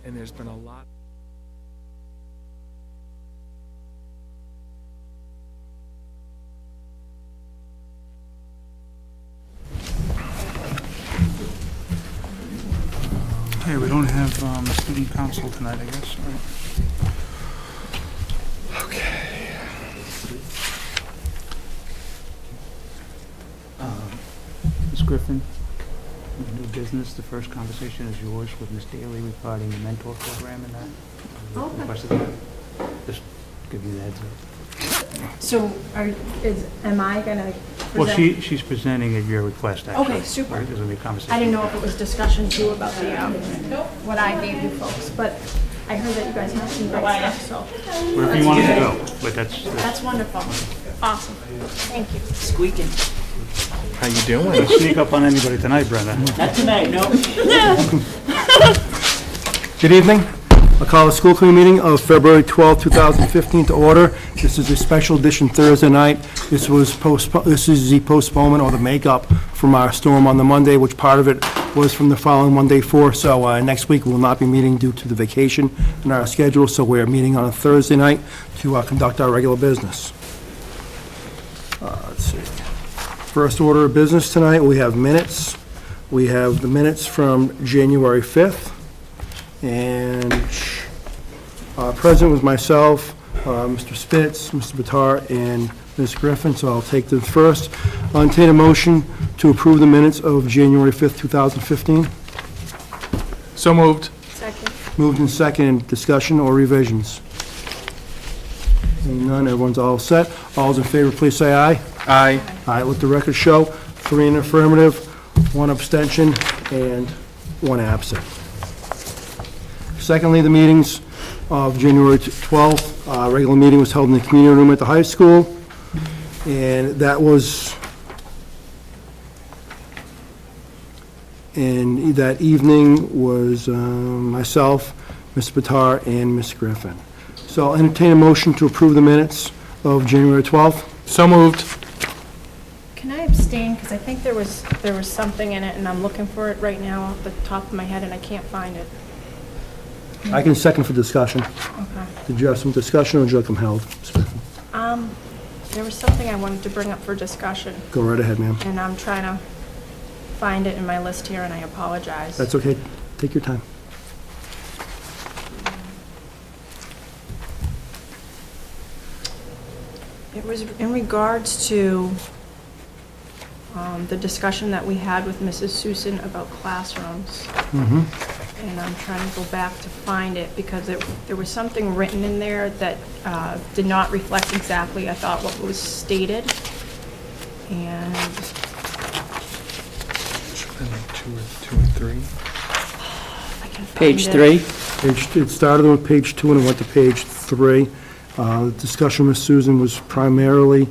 and there's been a lot. Hey, we don't have student council tonight, I guess, right? Okay. Ms. Griffin, new business, the first conversation is yours with Ms. Daly regarding the mentor program and that. Requested that. Just give you the heads up. So, am I gonna Well, present? she's presenting at your request, actually. Okay, super. Right, there's gonna be a conversation. I didn't know if it was discussion too about the, what I gave you folks, but I heard that you guys have some great stuff, so. Wherever you want to go, but that's That's wonderful. Awesome. Thank you. Squeaking. How you doing? Don't sneak up on anybody tonight, Brenda. Not tonight, no. Good evening. I'll call the school committee meeting of February 12, 2015 to order. This is a special edition Thursday night. This is the postponement or the makeup from our storm on the Monday, which part of it was from the following Monday forth. So next week we will not be meeting due to the vacation in our schedule. So we're meeting on a Thursday night to conduct our regular business. Let's see. First order of business tonight, we have minutes. We have the minutes from January 5th. And present was myself, Mr. Spitz, Mr. Bitar, and Ms. Griffin, so I'll take them first. I'll entertain a motion to approve the minutes of January 5th, 2015. So moved. Second. Moved in second, discussion or revisions? Seeing none, everyone's all set. All those in favor, please say aye. Aye. Aye, let the record show. 3 in affirmative, 1 abstention, and 1 absent. Secondly, the meetings of January 12th, regular meeting was held in the community room at the high school, and that evening was myself, Mr. Bitar, and Ms. Griffin. So I'll entertain a motion to approve the minutes of January 12th. So moved. Can I abstain, because I think there was something in it, and I'm looking for it right now off the top of my head, and I can't find it. I can second for discussion. Okay. Did you have some discussion, or would you like them held? There was something I wanted to bring up for discussion, Go right ahead, ma'am. and I'm trying to find it in my list here, and I apologize. That's okay. Take your time. It was in regards to the discussion that we had with Mrs. Susan about classrooms. And I'm trying to go back to find it because there was something written in there that did not reflect exactly, I thought, what was stated. And Should have been like 2 or 3. if I can find Page it. 3. It started on page 2 and it went to page 3. The discussion with Susan was primarily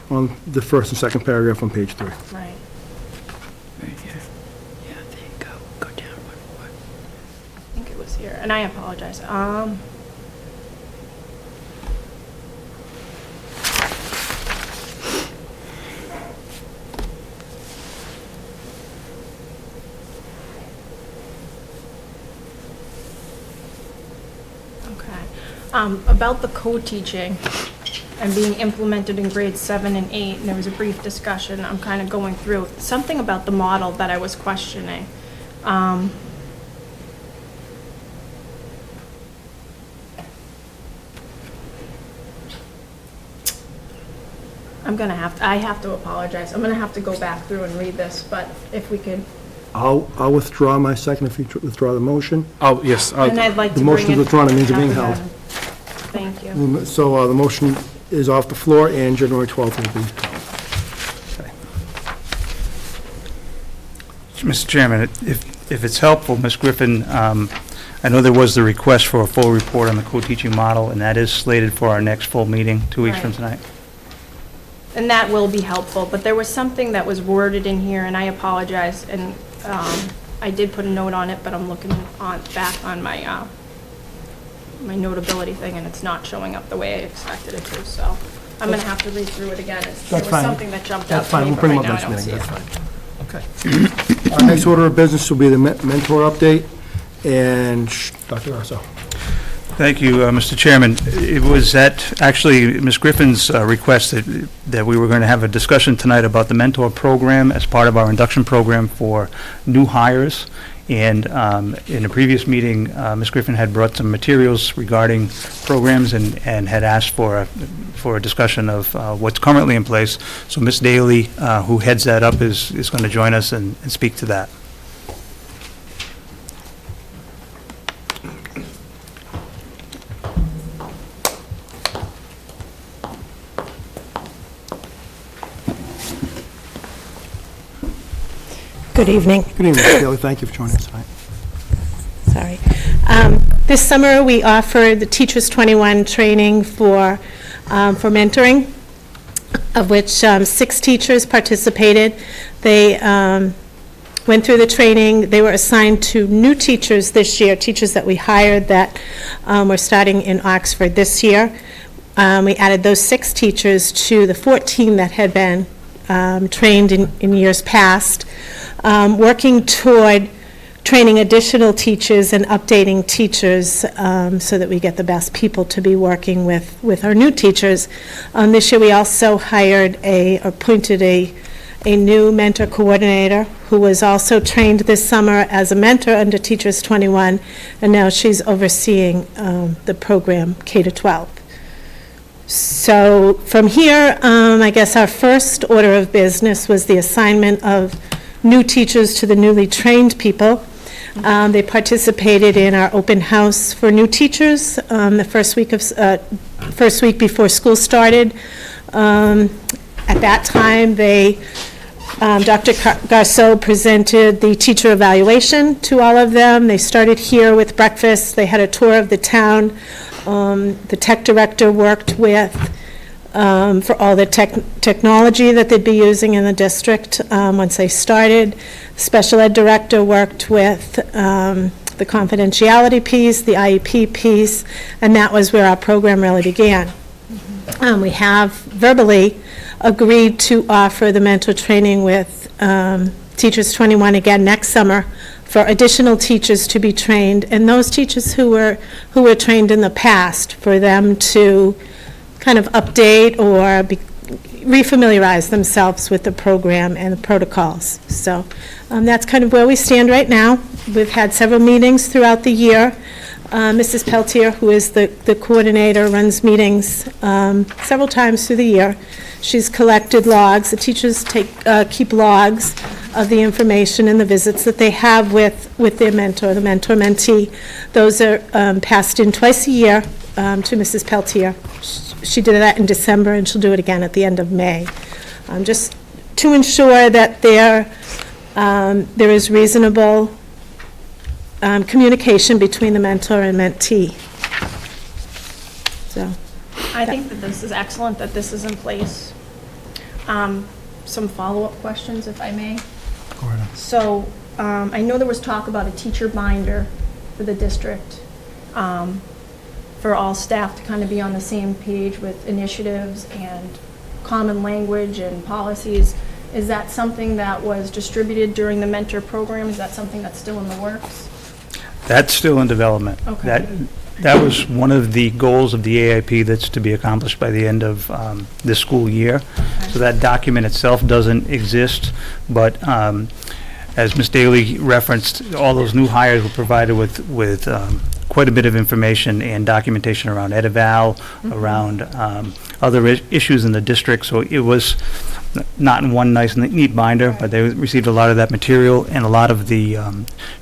on the first and second paragraph on page 3. Right. Right here. Yeah, there you go. Go down one more. I think it was here, and I apologize. Okay. About the co-teaching and being implemented in grades 7 and 8, and there was a brief discussion. I'm kind of going through something about the model that I was questioning. I have to apologize. I'm gonna have to go back through and read this, but if we could, I'll withdraw my second if you withdraw the motion. Oh, yes. and I'd like to The bring motion it. is withdrawn, it means it's being back held. again. Thank you. So the motion is off the floor and January 12th will be held. Mr. Chairman, if it's helpful, Ms. Griffin, I know there was the request for a full report on the co-teaching model, and that is slated for our next full meeting, 2 weeks from Right. tonight. And that will be helpful, but there was something that was worded in here, and I apologize, and I did put a note on it, but I'm looking back on my my notability thing, and it's not showing up the way I expected it to, so I'm gonna have to read through it again. There was fine. something that jumped out That's to fine, me, we'll but bring right them now up I next don't see meeting, it. that's fine. Okay. Our next order of business will be the mentor update, And Dr. Garso. Thank you, Mr. Chairman. It was at, actually, Ms. Griffin's request that we were going to have a discussion tonight about the mentor program as part of our induction program for new hires. And in a previous meeting, Ms. Griffin had brought some materials regarding programs and had asked for a discussion of what's currently in place. So Ms. Daly, who heads that up, is going to join us and speak to that. Good evening. Good evening, Ms. Daly. Thank you for joining us tonight. Sorry. This summer, we offered the Teachers 21 training for mentoring, of which 6 teachers participated. They went through the training. They were assigned to new teachers this year, teachers that we hired that were starting in Oxford this year. We added those 6 teachers to the 14 that had been trained in years past, working toward training additional teachers and updating teachers so that we get the best people to be working with our new teachers. This year we also appointed a new mentor coordinator who was also trained this summer as a mentor under Teachers 21, and now she's overseeing the program K-12. So from here, I guess our first order of business was the assignment of new teachers to the newly trained people. They participated in our open house for new teachers the first week before school started. At that time, Dr. Garceau presented the teacher evaluation to all of them. They started here with breakfast. They had a tour of the town. The tech director worked with for all the technology that they'd be using in the district once they started. Special ed director worked with the confidentiality piece, the IEP piece, and that was where our program really began. We have verbally agreed to offer the mentor training with Teachers 21 again next summer for additional teachers to be trained, and those teachers who were trained in the past, for them to kind of update or refamiliarize themselves with the program and the protocols. So that's kind of where we stand right now. We've had several meetings throughout the year. Mrs. Peltier, who is the coordinator, runs meetings several times through the year. She's collected logs. The teachers keep logs of the information and the visits that they have with their mentor, the mentor-mentee. Those are passed in twice a year to Mrs. Peltier. She did that in December, and she'll do it again at the end of May, just to ensure that there is reasonable communication between the mentor and mentee. So, I think that this is excellent that this is in place. Some follow-up questions, if I may. Go ahead. So, I know there was talk about a teacher binder for the district, for all staff to kind of be on the same page with initiatives and common language and policies. Is that something that was distributed during the mentor program? Is that something that's still in the works? That's still in development. Okay. That was one of the goals of the AIP that's to be accomplished by the end of this school year. So that document itself doesn't exist, but as Ms. Daly referenced, all those new hires were provided with quite a bit of information and documentation around EdEval, around other issues in the district. So it was not in one nice, neat binder, but they received a lot of that material, and a lot of the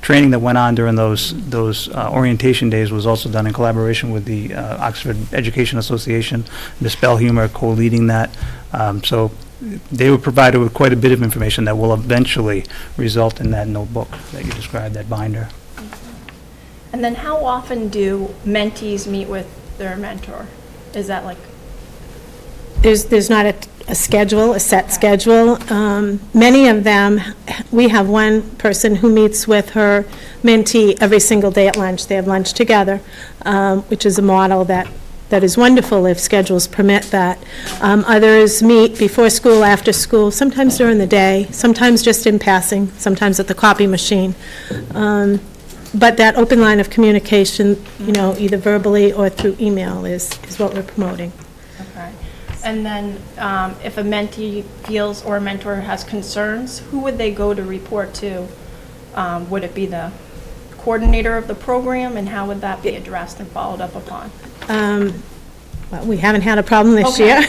training that went on during those orientation days was also done in collaboration with the Oxford Education Association, Ms. Bellhumer co-leading that. So they were provided with quite a bit of information that will eventually result in that notebook that you described, that binder. And then how often do mentees meet with their mentor? Is that like? there's not a schedule, a set schedule. Many of them, we have one person who meets with her mentee every single day at lunch. They have lunch together, which is a model that is wonderful if schedules permit that. Others meet before school, after school, sometimes during the day, sometimes just in passing, sometimes at the copy machine. But that open line of communication, you know, either verbally or through email is what we're promoting. Okay. And then if a mentee feels or a mentor has concerns, who would they go to report to? Would it be the coordinator of the program, and how would that be addressed and followed up upon? Well, we haven't had a problem this Okay. year,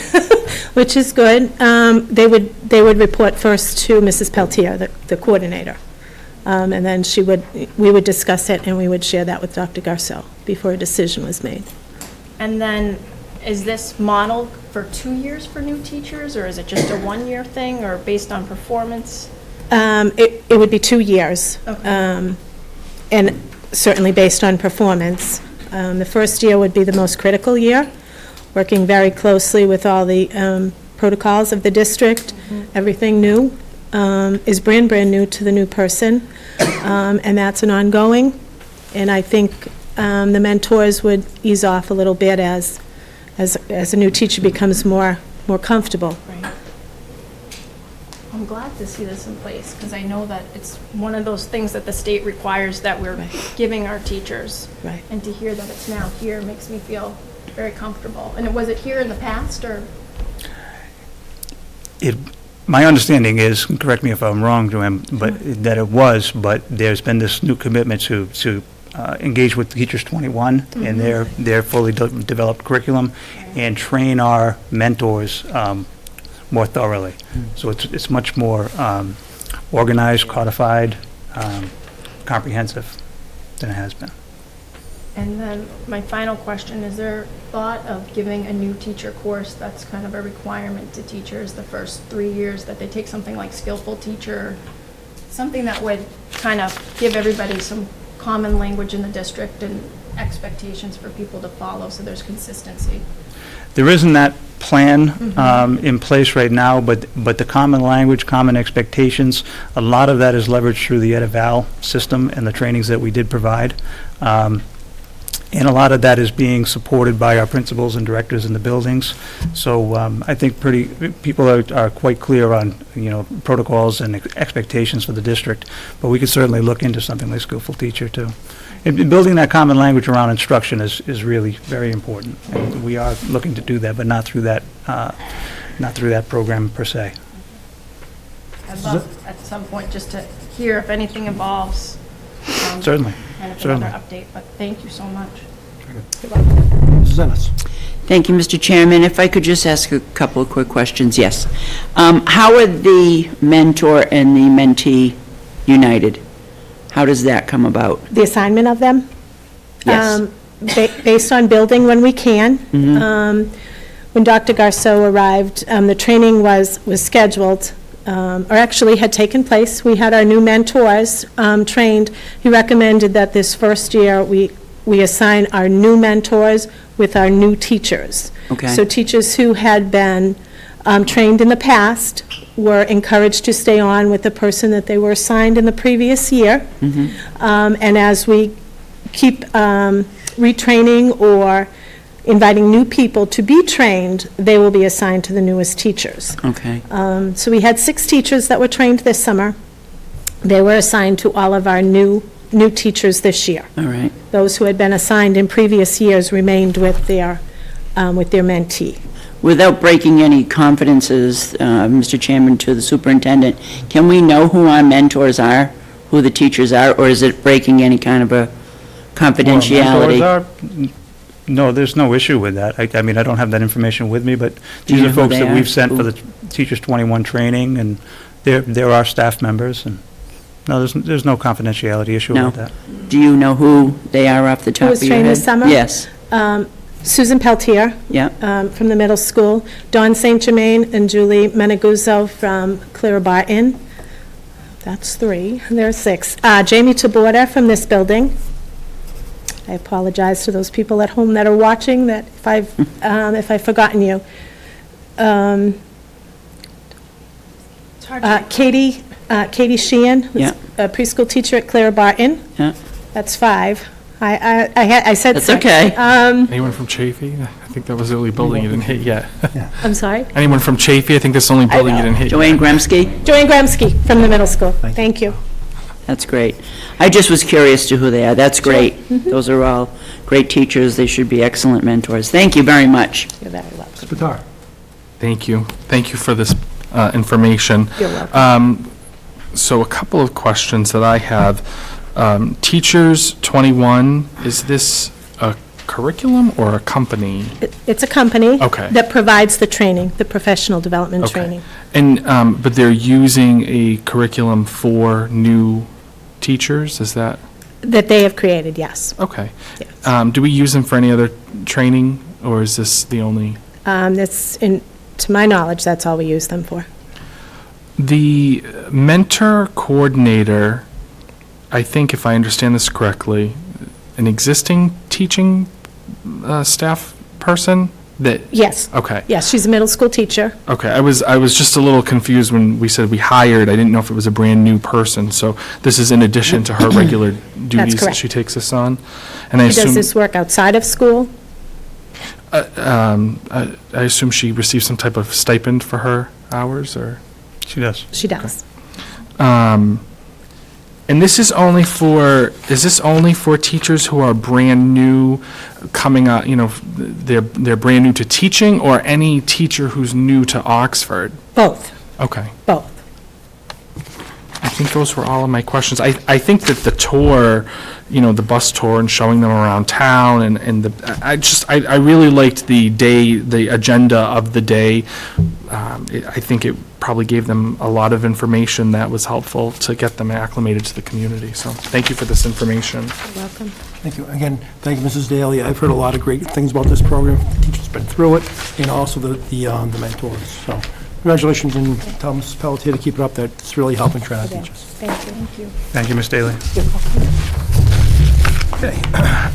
which is good. They would report first to Mrs. Peltier, the coordinator. And then we would discuss it, and we would share that with Dr. Garceau before a decision was made. And then, is this modeled for 2 years for new teachers, or is it just a one-year thing, or based on performance? It would be 2 years. Okay. And certainly based on performance. The first year would be the most critical year, working very closely with all the protocols of the district. Everything new is brand new to the new person, and that's an ongoing. And I think the mentors would ease off a little bit as a new teacher becomes more comfortable. Right. I'm glad to see this in place, because I know that it's one of those things that the state requires that we're giving our teachers. Right. And to hear that it's now here makes me feel very comfortable. And was it here in the past, or? My understanding is, and correct me if I'm wrong, Joanne, but that it was, but there's been this new commitment to engage with Teachers 21 and their fully developed curriculum and train our mentors more thoroughly. So it's much more organized, codified, comprehensive than it has been. And then my final question, is there thought of giving a new teacher course that's kind of a requirement to teachers the first 3 years, that they take something like Skillful Teacher, something that would kind of give everybody some common language in the district and expectations for people to follow, so there's consistency? There isn't that plan in place right now, but the common language, common expectations, a lot of that is leveraged through the EdEval system and the trainings that we did provide. And a lot of that is being supported by our principals and directors in the buildings. So I think people are quite clear on, you know, protocols and expectations for the district, but we could certainly look into something like Skillful Teacher too. And building that common language around instruction is really very important. And we are looking to do that, but not through that program per se. I'd love at some point just to hear if anything involves. Certainly. Kind of Certainly. another update, but thank you so much. Mrs. Ennis. Thank you, Mr. Chairman. If I could just ask a couple of quick questions, yes. How are the mentor and the mentee united? How does that come about? The assignment of them? Yes. Based on building when we can. When Dr. Garceau arrived, the training was scheduled, or actually had taken place. We had our new mentors trained. He recommended that this first year we assign our new mentors with our new teachers. Okay. So teachers who had been trained in the past were encouraged to stay on with the person that they were assigned in the previous year. And as we keep retraining or inviting new people to be trained, they will be assigned to the newest teachers. Okay. So we had 6 teachers that were trained this summer. They were assigned to all of our new teachers this year. All right. Those who had been assigned in previous years remained with their mentee. Without breaking any confidences, Mr. Chairman, to the superintendent, can we know who our mentors are, who the teachers are, or is it breaking any kind of a confidentiality? Well, mentors are- No, there's no issue with that. I mean, I don't have that information with me, but Do these you are know who folks they that are? we've sent for Who? the Teachers 21 training, and they're our staff members, and no, there's no confidentiality issue No. with that. Do you know who they are off the top was of your head? trained this summer? Yes, Susan Peltier yeah. from the middle school, Dawn St. Germain and Julie Meneguzzo from Clara Barton. That's 3. There are 6. Jamie Taborda from this building. I apologize to those people at home that are watching that if I've forgotten you. It's hard to Katie Sheehan, who's Yeah. a preschool teacher at Clara Barton. Yeah. That's 5. I said That's 6. okay. Anyone from Chafee? I think that was the only building you didn't hit yet. I'm sorry? Anyone from Chafee? I think that's the only building you didn't hit Joanne yet. Gremsky? Joanne Gremsky from the middle school. Thank you. That's great. I just was curious to who they are. That's great. Those are all great teachers. They should be excellent mentors. Thank you very much. You're very welcome. Ms. Pitar. Thank you. Thank you for this information. You're welcome. So a couple of questions that I have. Teachers 21, is this a curriculum or a company? It's a company Okay. that provides the training, the professional development Okay. training. And, but they're using a curriculum for new teachers, is that? That they have created, yes. Okay. Yes. Do we use them for any other training, or is this the only? To my knowledge, that's all we use them for. The mentor coordinator, I think if I understand this correctly, an existing teaching staff person that? Yes. Okay. Yes, she's a middle school teacher. Okay, I was just a little confused when we said we hired. I didn't know if it was a brand-new person, so this is in addition to her regular duties that correct. she takes us on? And I She does assume, this work outside of school. I assume she receives some type of stipend for her hours, or? She does. She does. And this is is this only for teachers who are brand new, coming out, they're brand new to teaching, or any teacher who's new to Oxford? Both, Okay. both. I think those were all of my questions. I think that the tour, the bus tour and showing them around town and I really liked the agenda of the day. I think it probably gave them a lot of information that was helpful to get them acclimated to the community. So thank you for this information. You're welcome. Thank you. Again, thank you, Mrs. Daly. I've heard a lot of great things about this program. The teachers been through it, and also the mentors. So congratulations, and tell Mrs. Pelletier to keep it up. That's really helping train our teachers. Thank you. Thank you, Ms. Daly. Okay.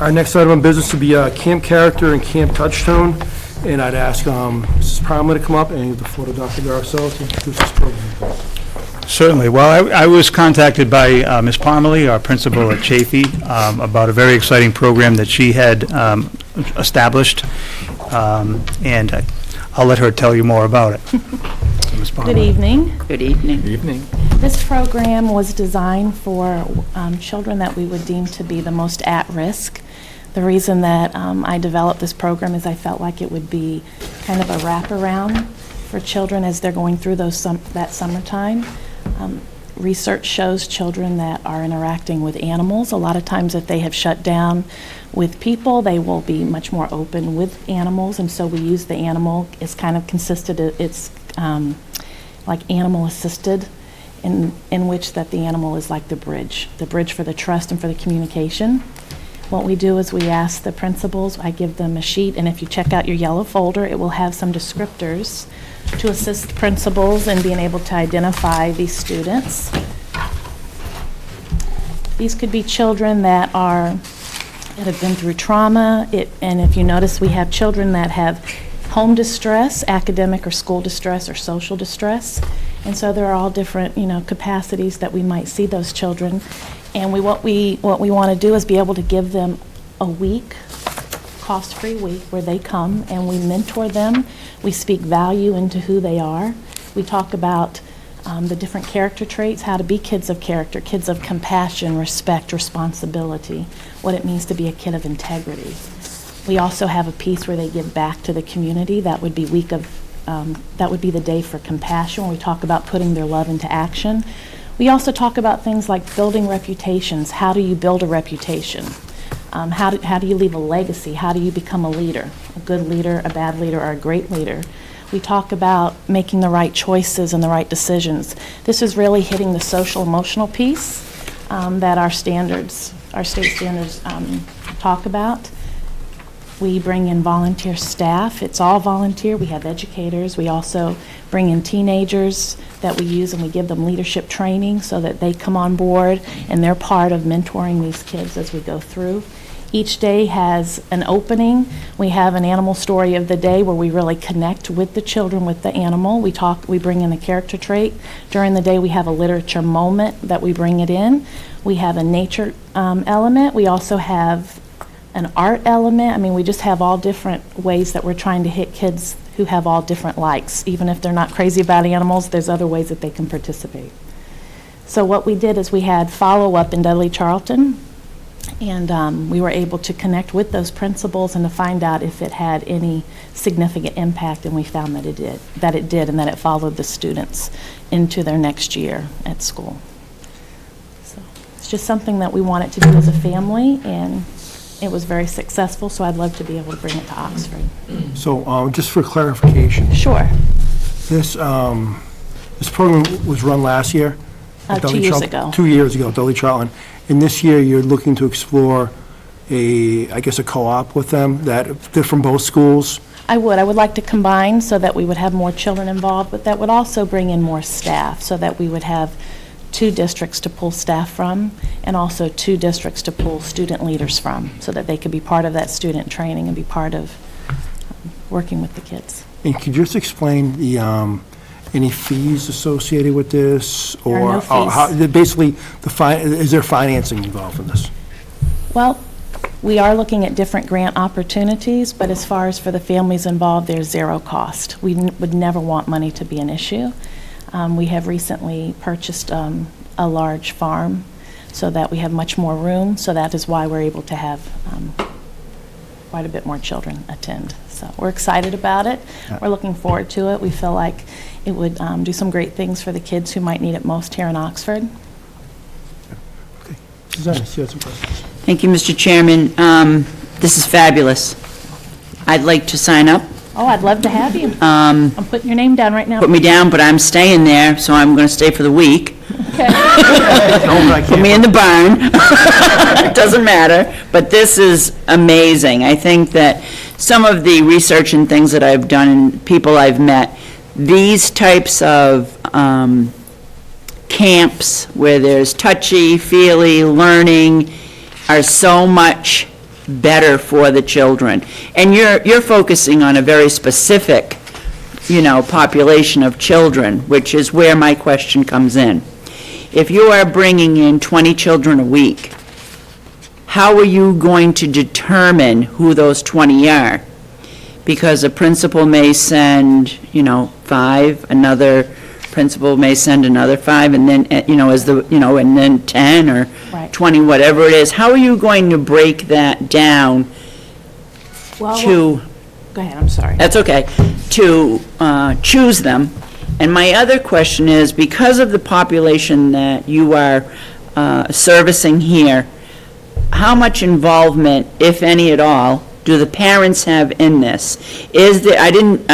Our next item of business would be Camp Character and Camp Touchstone. And I'd ask Mrs. Parma to come up and give the floor to Dr. Garceau to introduce this program. Certainly. Well, I was contacted by Ms. Parmalee, our principal at Chafee, about a very exciting program that she had established, and I'll let her tell you more about it. Ms. Parmalee. Good evening. Good evening. Good evening. This program was designed for children that we would deem to be the most at risk. The reason that I developed this program is I felt like it would be kind of a wraparound for children as they're going through that summertime. Research shows children that are interacting with animals, a lot of times if they have shut down with people, they will be much more open with animals, and so we use the animal. It's kind of it's like animal assisted, in which that the animal is like the bridge for the trust and for the communication. What we do is we ask the principals, I give them a sheet, and if you check out your yellow folder, it will have some descriptors to assist principals in being able to identify these students. These could be children that have been through trauma, and if you notice, we have children that have home distress, academic or school distress, or social distress. And so there are all different, capacities that we might see those children. And what we want to do is be able to give them a week, cost-free week, where they come and we mentor them. We speak value into who they are. We talk about the different character traits, how to be kids of character, kids of compassion, respect, responsibility, what it means to be a kid of integrity. We also have a piece where they give back to the community. That would be that would be the day for compassion, where we talk about putting their love into action. We also talk about things like building reputations. How do you build a reputation? How do you leave a legacy? How do you become a leader? A good leader, a bad leader, or a great leader? We talk about making the right choices and the right decisions. This is really hitting the social emotional piece that our state standards talk about. We bring in volunteer staff. It's all volunteer. We have educators. We also bring in teenagers that we use, and we give them leadership training so that they come on board and they're part of mentoring these kids as we go through. Each day has an opening. We have an animal story of the day where we really connect with the children with the animal. We bring in the character trait. During the day we have a literature moment that we bring it in. We have a nature element. We also have an art element. I mean, we just have all different ways that we're trying to hit kids who have all different likes. Even if they're not crazy about animals, there's other ways that they can participate. So what we did is we had follow-up in Dudley Charlton, and we were able to connect with those principals and to find out if it had any significant impact, and we found that it did, and that it followed the students into their next year at school. So it's just something that we wanted to do as a family, and it was very successful, so I'd love to be able to bring it to Oxford. So, just for clarification, Sure. this program was run last year? at 2 Dudley years Charlton? ago. 2 years ago, Dudley Charlton. And this year, you're looking to explore I guess, a co-op with them, that they're from both schools? I would like to combine so that we would have more children involved, but that would also bring in more staff, so that we would have 2 districts to pull staff from, and also 2 districts to pull student leaders from, so that they could be part of that student training and be part of working with the kids. And could you just explain any fees associated with this? There are no Or how, fees. basically, is there financing involved in this? Well, we are looking at different grant opportunities, but as far as for the families involved, there's zero cost. We would never want money to be an issue. We have recently purchased a large farm so that we have much more room, so that is why we're able to have quite a bit more children attend. So we're excited about it. We're looking forward to it. We feel like it would do some great things for the kids who might need it most here in Oxford. Susanna, you had some questions? Thank you, Mr. Chairman. This is fabulous. I'd like to sign up. Oh, I'd love to have you. I'm putting your name down right now. Put me down, but I'm staying there, so I'm going to stay for the week. Put me in the barn. It doesn't matter, but this is amazing. I think that some of the research and things that I've done and people I've met, these types of camps where there's touchy-feely learning are so much better for the children. And you're focusing on a very specific, population of children, which is where my question comes in. If you are bringing in 20 children a week, how are you going to determine who those 20 are? Because a principal may send, 5, another principal may send another 5, and then, and then 10 or Right. 20, whatever it is. How are you going to break that down Well, to, go ahead, I'm sorry. that's okay, to choose them? And my other question is, because of the population that you are servicing here, how much involvement, if any at all, do the parents have in this? Is there,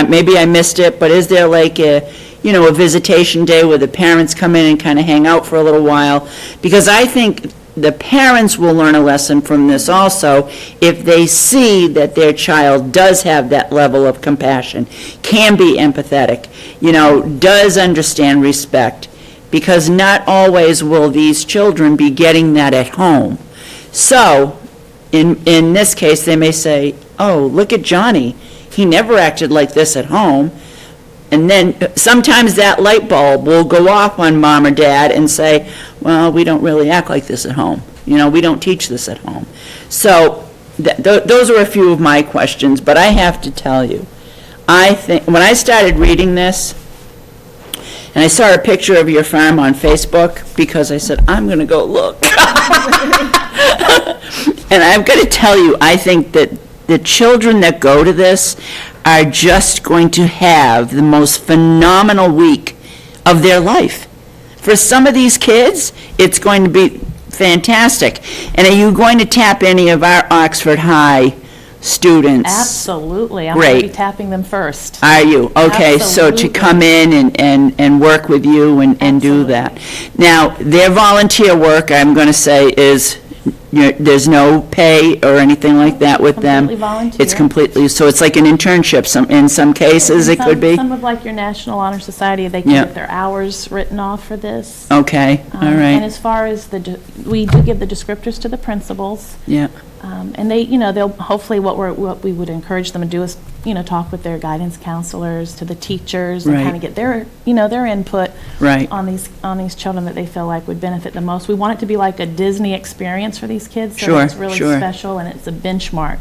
maybe I missed it, but is there like a visitation day where the parents come in and kind of hang out for a little while? Because I think the parents will learn a lesson from this also if they see that their child does have that level of compassion, can be empathetic, does understand respect, because not always will these children be getting that at home. So, in this case, they may say, oh, look at Johnny, he never acted like this at home. And then sometimes that light bulb will go off on mom or dad and say, well, we don't really act like this at home. We don't teach this at home. So those are a few of my questions, but I have to tell you, I think, when I started reading this, and I saw a picture of your farm on Facebook, because I said, I'm going to go look. And I'm going to tell you, I think that the children that go to this are just going to have the most phenomenal week of their life. For some of these kids, it's going to be fantastic. And are you going to tap any of our Oxford High students? Absolutely. I'm going to be Great. tapping them first. Are you? Okay, so to Absolutely. come in and work with you and do that. Now, their volunteer work, I'm going to say, is, there's no pay or anything like that with them? Completely volunteer. It's completely, so it's like an internship, in some cases it could be? Some of like your National Honor Society, they can Yeah. get their hours written off for this. Okay, all And right, as far as we do give the descriptors to the principals, yeah, and they, they'll, hopefully what we would encourage them to do is, talk with their guidance counselors, to the teachers, and Right. kind of get their, their input right, on these children that they feel like would benefit the most. We want it to be like a Disney experience for these kids, so Sure, that it's really sure. special and it's a benchmark.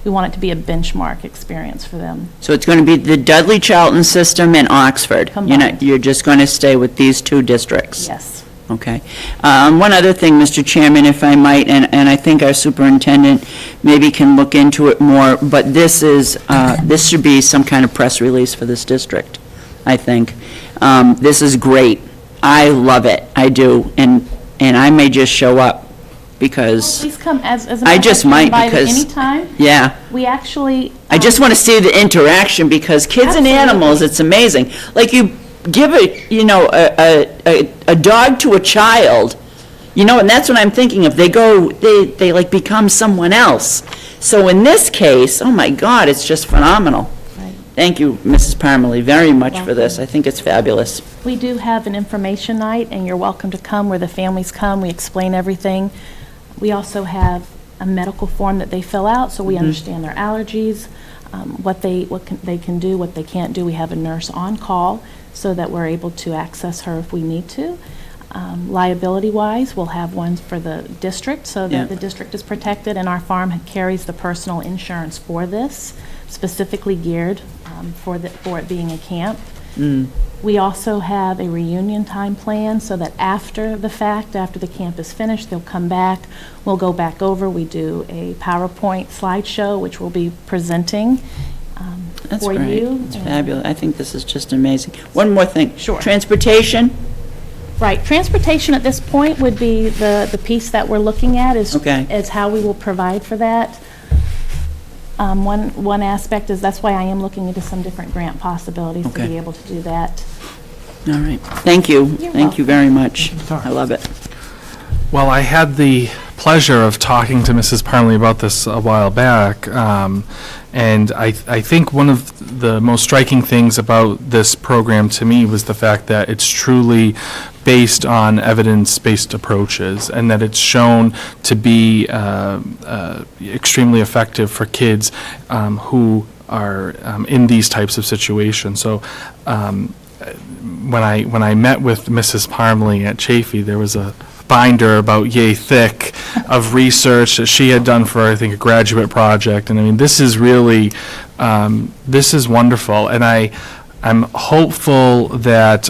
We want it to be a benchmark experience for them. so it's going to be the Dudley Charlton system and Oxford? Combined. You're just going to stay with these 2 districts? Yes. Okay. One other thing, Mr. Chairman, if I might, and I think our superintendent maybe can look into it more, but this should be some kind of press release for this district, I think. This is great. I love it. I do. And I may just show up because, Please come, as a I matter of just fact, you're might invited because- anytime. yeah. We actually. I just want to see the interaction, because kids and animals, it's amazing. Like, you give a dog to a child, and that's what I'm thinking of. They like become someone else. So in this case, oh my God, it's just phenomenal. Right. Thank you, Mrs. Parmalee, very much for this. I think it's fabulous. We do have an information night, and you're welcome to come, where the families come, we explain everything. We also have a medical form that they fill out, so we understand their allergies, what they can do, what they can't do. We have a nurse on call, so that we're able to access her if we need to. Liability-wise, we'll have one for the district, so Yeah. that the district is protected, and our farm carries the personal insurance for this, specifically geared for it being a camp. We also have a reunion time plan, so that after the fact, after the camp is finished, they'll come back, we'll go back over, we do a PowerPoint slideshow, which we'll be presenting That's for great. you. It's And- fabulous. I think this is just amazing. One more thing. Sure. Transportation? Right, transportation at this point would be the piece that we're looking at, Okay. is how we will provide for that. One aspect is, that's why I am looking into some different grant possibilities to Okay. be able to do that. All right. Thank you. You're Thank you very much. Sorry. I love it. Well, I had the pleasure of talking to Mrs. Parmalee about this a while back, and I think one of the most striking things about this program to me was the fact that it's truly based on evidence-based approaches, and that it's shown to be extremely effective for kids who are in these types of situations. So when I met with Mrs. Parmalee at Chafee, there was a binder about yay thick of research that she had done for, I think, a graduate project. And I mean, this is really, this is wonderful. And I'm hopeful that,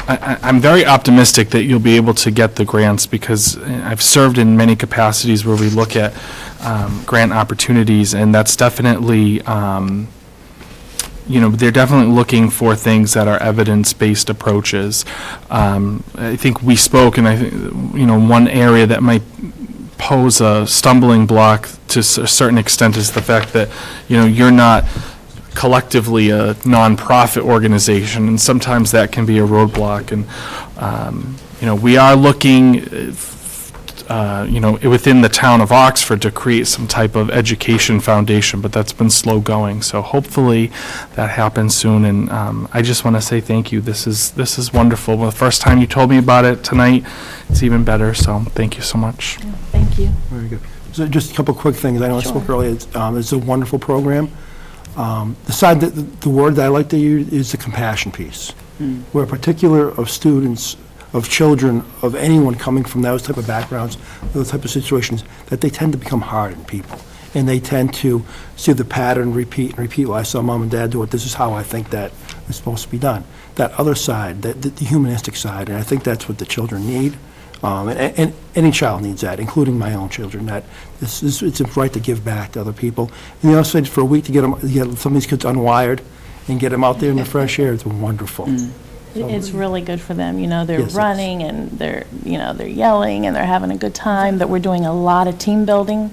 I'm very optimistic that you'll be able to get the grants, because I've served in many capacities where we look at grant opportunities, and that's definitely, they're definitely looking for things that are evidence-based approaches. I think we spoke, and I think, one area that might pose a stumbling block to a certain extent is the fact that, you're not collectively a nonprofit organization, and sometimes that can be a roadblock. And, we are looking, within the town of Oxford to create some type of education foundation, but that's been slow going. So hopefully that happens soon. And I just want to say thank you. This is wonderful. The first time you told me about it tonight, it's even better. So thank you so much. Yeah, Thank you. Very good. So just a couple quick things. I know I spoke earlier. It's a wonderful program. The word that I like to use is the compassion piece. Where particular of students, of children, of anyone coming from those type of backgrounds, those type of situations, that they tend to become hardened people. And they tend to see the pattern repeat and repeat. Well, I saw mom and dad do it. This is how I think that is supposed to be done. That other side, the humanistic side, and I think that's what the children need. And any child needs that, including my own children, that it's a right to give back to other people. And the other side, for a week to get some of these kids unwired and get them out there in the fresh air, it's wonderful. It's really good for them, they're Yes, it is. running, and they're yelling, and they're having a good time, that we're doing a lot of team building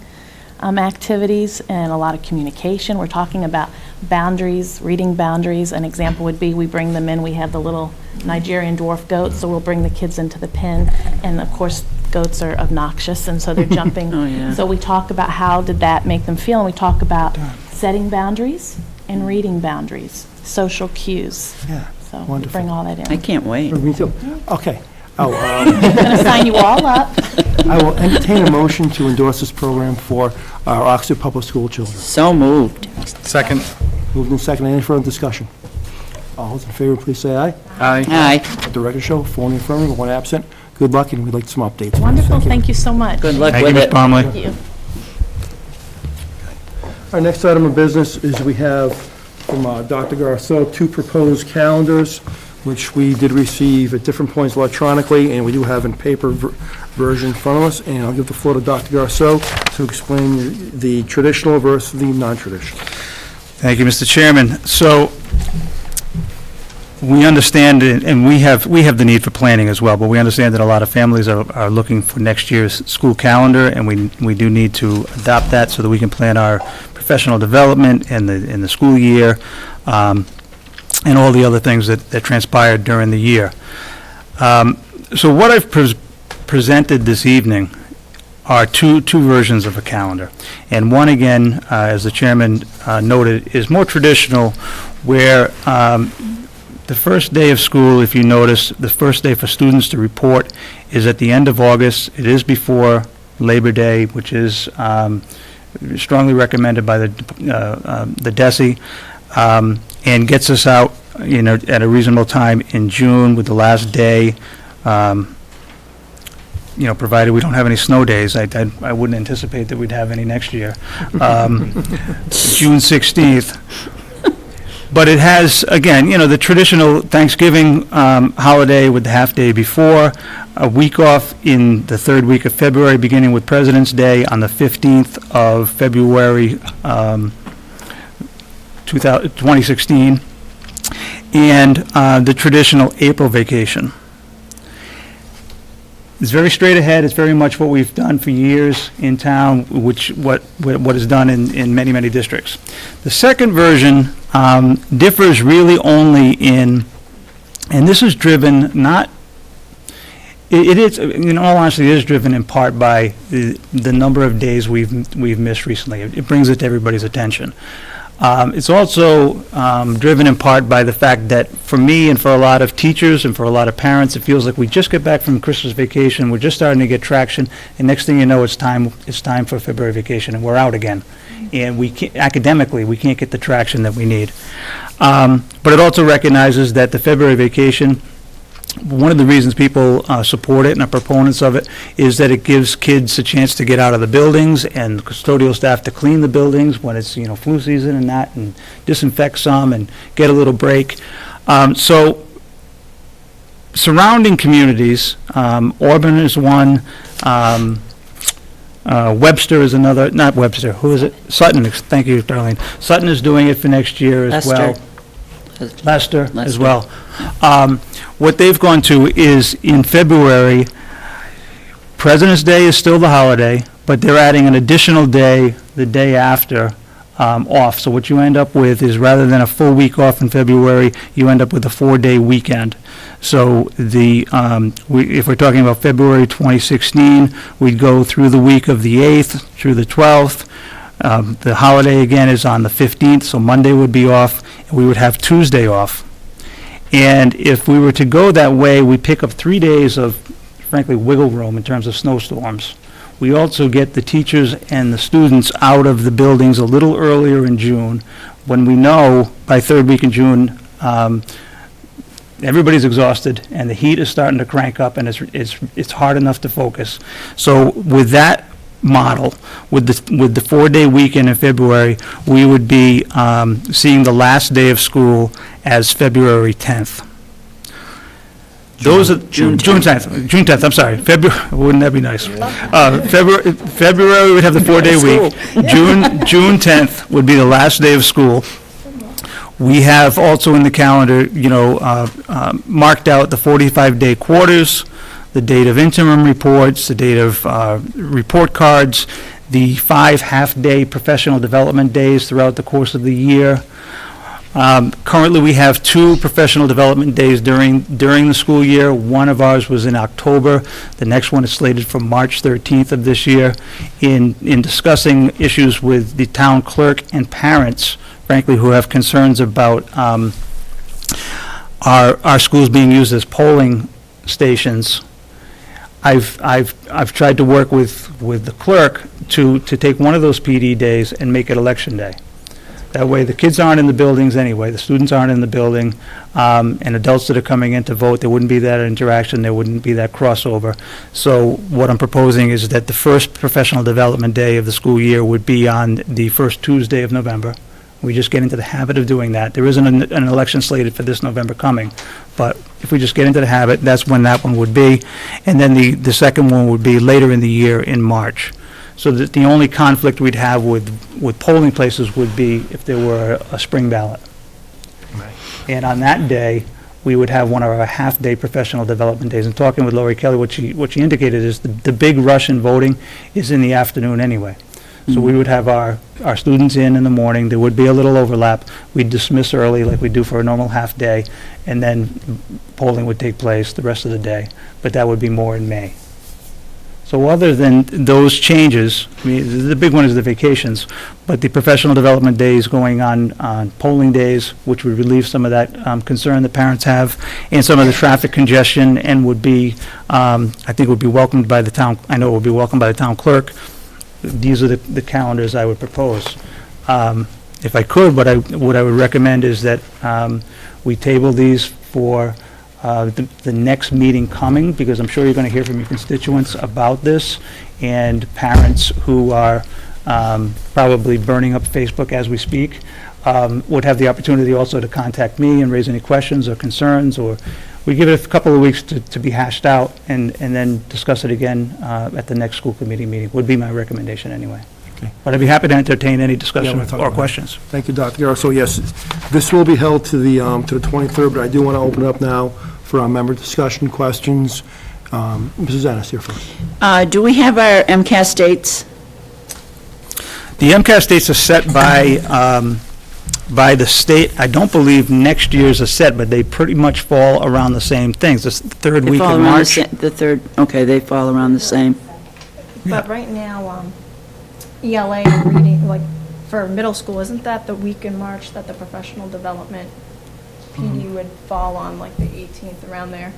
activities and a lot of communication. We're talking about boundaries, reading boundaries. An example would be, we bring them in, we have the little Nigerian dwarf goats, so we'll bring the kids into the pen, and of course, goats are obnoxious, and so they're jumping. Oh, yeah. So we talk about how did that make them feel, and we talk about setting boundaries and reading boundaries, social cues. Yeah, So we wonderful. bring all that in. I can't wait. Me too. Okay. I'm going to sign you all up. I will entertain a motion to endorse this program for our Oxford Public School children. So moved. Second. Moved and seconded. Any further discussion? All those in favor, please say aye. Aye. Aye. Let the record show, 4 in the affirmative, 1 absent. Good luck, and we'd like some updates. please. Wonderful, thank you so much. Good luck Thank with you, Ms. it. Parmalee. Thank you. Our next item of business is we have from Dr. Garceau 2 proposed calendars which we did receive at different points electronically, and we do have in paper version in front of us, and I'll give the floor to Dr. Garceau to explain the traditional versus the non-traditional. Thank you, Mr. Chairman. So, we understand, and we have the need for planning as well, but we understand that a lot of families are looking for next year's school calendar, and we do need to adopt that so that we can plan our professional development in the school year, and all the other things that transpired during the year. So what I've presented this evening are two versions of a calendar. And one, again, as the chairman noted, is more traditional, where the first day of school, if you notice, the first day for students to report is at the end of August. It is before Labor Day, which is strongly recommended by the DESE, and gets us out, at a reasonable time in June with the last day, provided we don't have any snow days. I wouldn't anticipate that we'd have any next year. June 16th. But it has, again, the traditional Thanksgiving holiday with the half-day before, a week off in the third week of February, beginning with President's Day on the 15th of February, 2016, and the traditional April vacation. It's very straight ahead. It's very much what we've done for years in town, what is done in many, many districts. The second version differs really only in, and this is driven not, it is, in all honesty, it is driven in part by the number of days we've missed recently. It brings it to everybody's attention. It's also driven in part by the fact that for me and for a lot of teachers and for a lot of parents, it feels like we just get back from Christmas vacation, we're just starting to get traction, and next thing you know, it's time for February vacation, and we're out again. And academically, we can't get the traction that we need. But it also recognizes that the February vacation, one of the reasons people support it and are proponents of it is that it gives kids a chance to get out of the buildings and custodial staff to clean the buildings when it's, flu season and that, and disinfect some and get a little break. So surrounding communities, Auburn is one, Webster is another, not Webster, who is it? Sutton, thank you, Darlene. Sutton is doing it for next year as well. Leicester as well. What they've gone to is in February, President's Day is still the holiday, but they're adding an additional day, the day after, off. So what you end up with is rather than a full week off in February, you end up with a 4-day weekend. So if we're talking about February 2016, we'd go through the week of the 8th through the 12th. The holiday, again, is on the 15th, so Monday would be off, and we would have Tuesday off. And if we were to go that way, we pick up 3 days of, frankly, wiggle room in terms of snowstorms. We also get the teachers and the students out of the buildings a little earlier in June, when we know by third week in June, everybody's exhausted, and the heat is starting to crank up, and it's hard enough to focus. So with that model, with the 4-day weekend in February, we would be seeing the last day of school as February 10th. Those are June 10th, I'm sorry. Wouldn't that be nice? February would have the 4-day week. June 10th would be the last day of school. We have also in the calendar, marked out the 45-day quarters, the date of interim reports, the date of report cards, the 5 half-day professional development days throughout the course of the year. Currently, we have 2 professional development days during the school year. One of ours was in October. The next one is slated for March 13th of this year. In discussing issues with the town clerk and parents, frankly, who have concerns about our schools being used as polling stations, I've tried to work with the clerk to take one of those PD days and make it election day. That way, the kids aren't in the buildings anyway, the students aren't in the building, and adults that are coming in to vote, there wouldn't be that interaction, there wouldn't be that crossover. So what I'm proposing is that the first professional development day of the school year would be on the first Tuesday of November, We just get into the habit of doing that. There isn't an election slated for this November coming, but if we just get into the habit, that's when that one would be. And then the second one would be later in the year in March. So that the only conflict we'd have with polling places would be if there were a spring ballot. And on that day, we would have one of our half-day professional development days. And talking with Lori Kelly, what she indicated is the big rush in voting is in the afternoon anyway. So we would have our students in the morning, there would be a little overlap, we'd dismiss early like we do for a normal half-day, and then polling would take place the rest of the day, but that would be more in May. So other than those changes, I mean, the big one is the vacations, but the professional development days going on polling days, which would relieve some of that concern that parents have, and some of the traffic congestion, and would be, I think would be welcomed by the town, I know it would be welcomed by the town clerk. These are the calendars I would propose. If I could, what I would recommend is that we table these for the next meeting coming, because I'm sure you're going to hear from your constituents about this, and parents who are probably burning up Facebook as we speak would have the opportunity also to contact me and raise any questions or concerns, or we give it a couple of weeks to be hashed out, and then discuss it again at the next school committee meeting, would be my recommendation anyway. Okay. But I'd be happy to entertain any Yeah, discussion we'll talk or about it. questions. Thank you, Dr. Garrow. So yes, this will be held to the 23rd, but I do want to open it up now for our member discussion questions. Mrs. Ennis, here first. Do we have our MCAS dates? The MCAS dates are set by the state. I don't believe next year's are set, but they pretty much fall around the same things. This third They week fall in around March. The third, okay, they fall around the same. But right now, ELA and reading, like, for middle school, isn't that the week in March that the professional development PD would fall on, like the 18th, around there?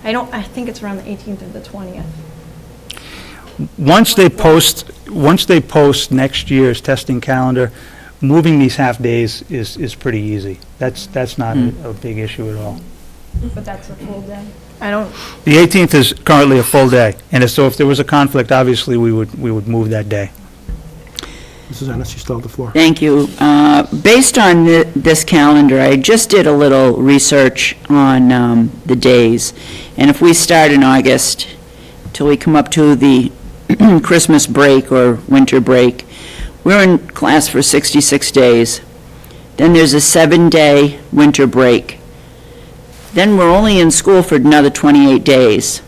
I think it's around the 18th or the 20th. Once they post next year's testing calendar, moving these half-days is pretty easy. That's not a big issue at all. But that's a full day. I don't, The 18th is currently a full day, and so if there was a conflict, obviously, we would move that day. Mrs. Ennis, you still have the floor. Thank you. Based on this calendar, I just did a little research on the days, and if we start in August till we come up to the Christmas break or winter break, we're in class for 66 days. Then there's a 7-day winter break. Then we're only in school for another 28 days.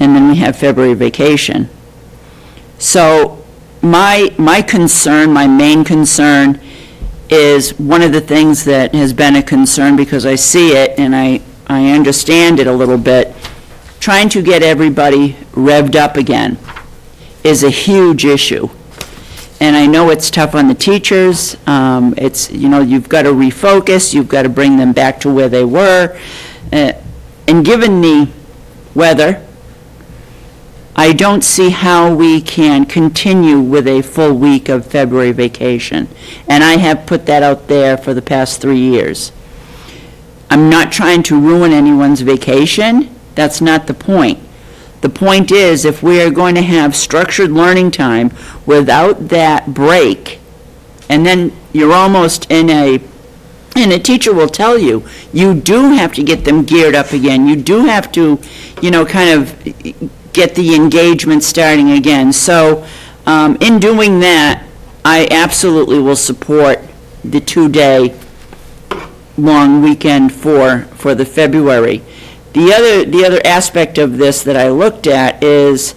And then we have February vacation. So my concern, my main concern, is one of the things that has been a concern, because I see it and I understand it a little bit, trying to get everybody revved up again is a huge issue. And I know it's tough on the teachers. It's, you've got to refocus, you've got to bring them back to where they were. And given the weather, I don't see how we can continue with a full week of February vacation. And I have put that out there for the past 3 years. I'm not trying to ruin anyone's vacation. That's not the point. The point is, if we are going to have structured learning time without that break, and then you're almost and a teacher will tell you, you do have to get them geared up again. You do have to, kind of get the engagement starting again. So in doing that, I absolutely will support the 2-day long weekend for the February. The other aspect of this that I looked at is,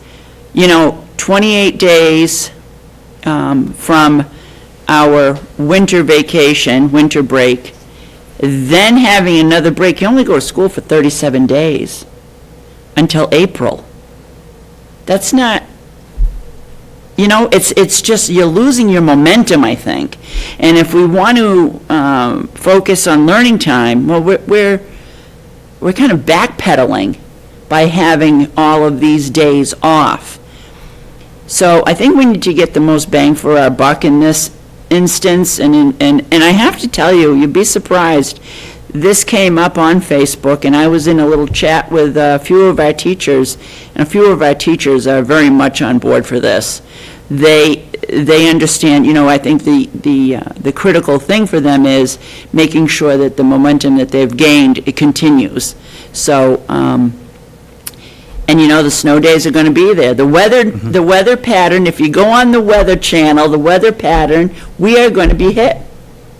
28 days from our winter vacation, winter break, then having another break. You only go to school for 37 days until April. That's not, it's just, you're losing your momentum, I think. And if we want to focus on learning time, well, we're kind of backpedaling by having all of these days off. So I think we need to get the most bang for our buck in this instance, and I have to tell you, you'd be surprised. This came up on Facebook, and I was in a little chat with a few of our teachers, and a few of our teachers are very much on board for this. They they understand, I think the critical thing for them is making sure that the momentum that they've gained, it continues. So, and the snow days are going to be there. The weather pattern, if you go on the Weather Channel, the weather pattern, we are going to be hit.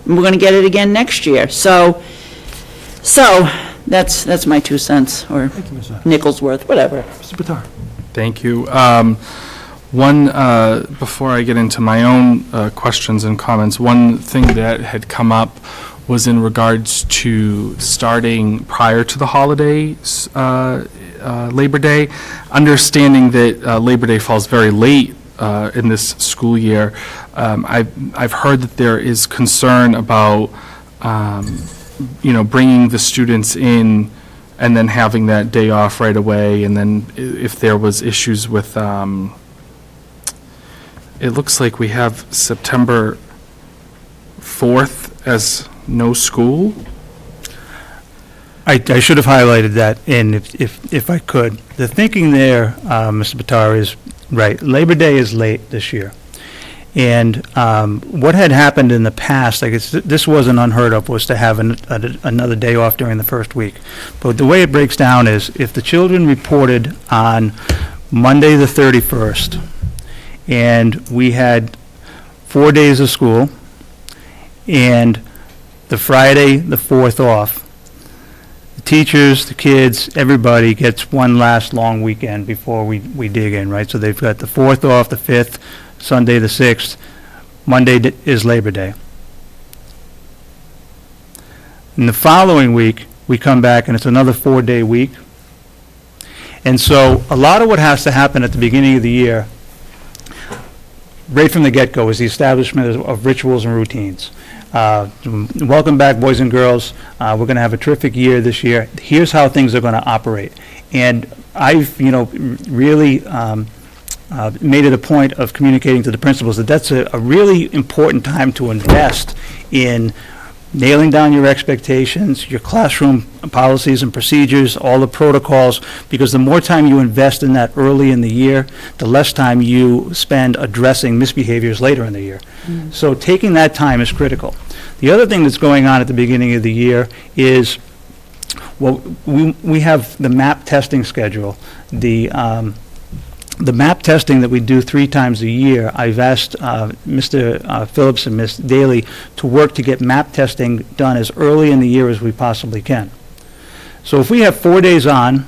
And we're going to get it again next year. So that's my 2 cents, or Thank you, Ms. Adams. nickel's worth, whatever. Mr. Bitar. Thank you. Before I get into my own questions and comments, one thing that had come up was in regards to starting prior to the holidays, Labor Day, understanding that Labor Day falls very late in this school year. I've heard that there is concern about, bringing the students in and then having that day off right away, and then if there was issues with, it looks like we have September 4th as no school. I should have highlighted that, and if I could. The thinking there, Mr. Bitar, is right. Labor Day is late this year. And what had happened in the past, I guess this wasn't unheard of, was to have another day off during the first week. But the way it breaks down is if the children reported on Monday the 31st, and we had 4 days of school, and the Friday the 4th off, the teachers, the kids, everybody gets one last long weekend before we dig in, right? So they've got the 4th off, the 5th, Sunday the 6th, Monday is Labor Day. And the following week, we come back and it's another 4-day week. And so a lot of what has to happen at the beginning of the year, right from the get-go, is the establishment of rituals and routines. Welcome back, boys and girls. We're going to have a terrific year this year. Here's how things are going to operate. And I've, really made it a point of communicating to the principals that that's a really important time to invest in nailing down your expectations, your classroom policies and procedures, all the protocols, because the more time you invest in that early in the year, the less time you spend addressing misbehaviors later in the year. So taking that time is critical. The other thing that's going on at the beginning of the year is, well, we have the MAP testing schedule. The MAP testing that we do 3 times a year, I've asked Mr. Phillips and Ms. Daly to work to get MAP testing done as early in the year as we possibly can. So if we have 4 days on,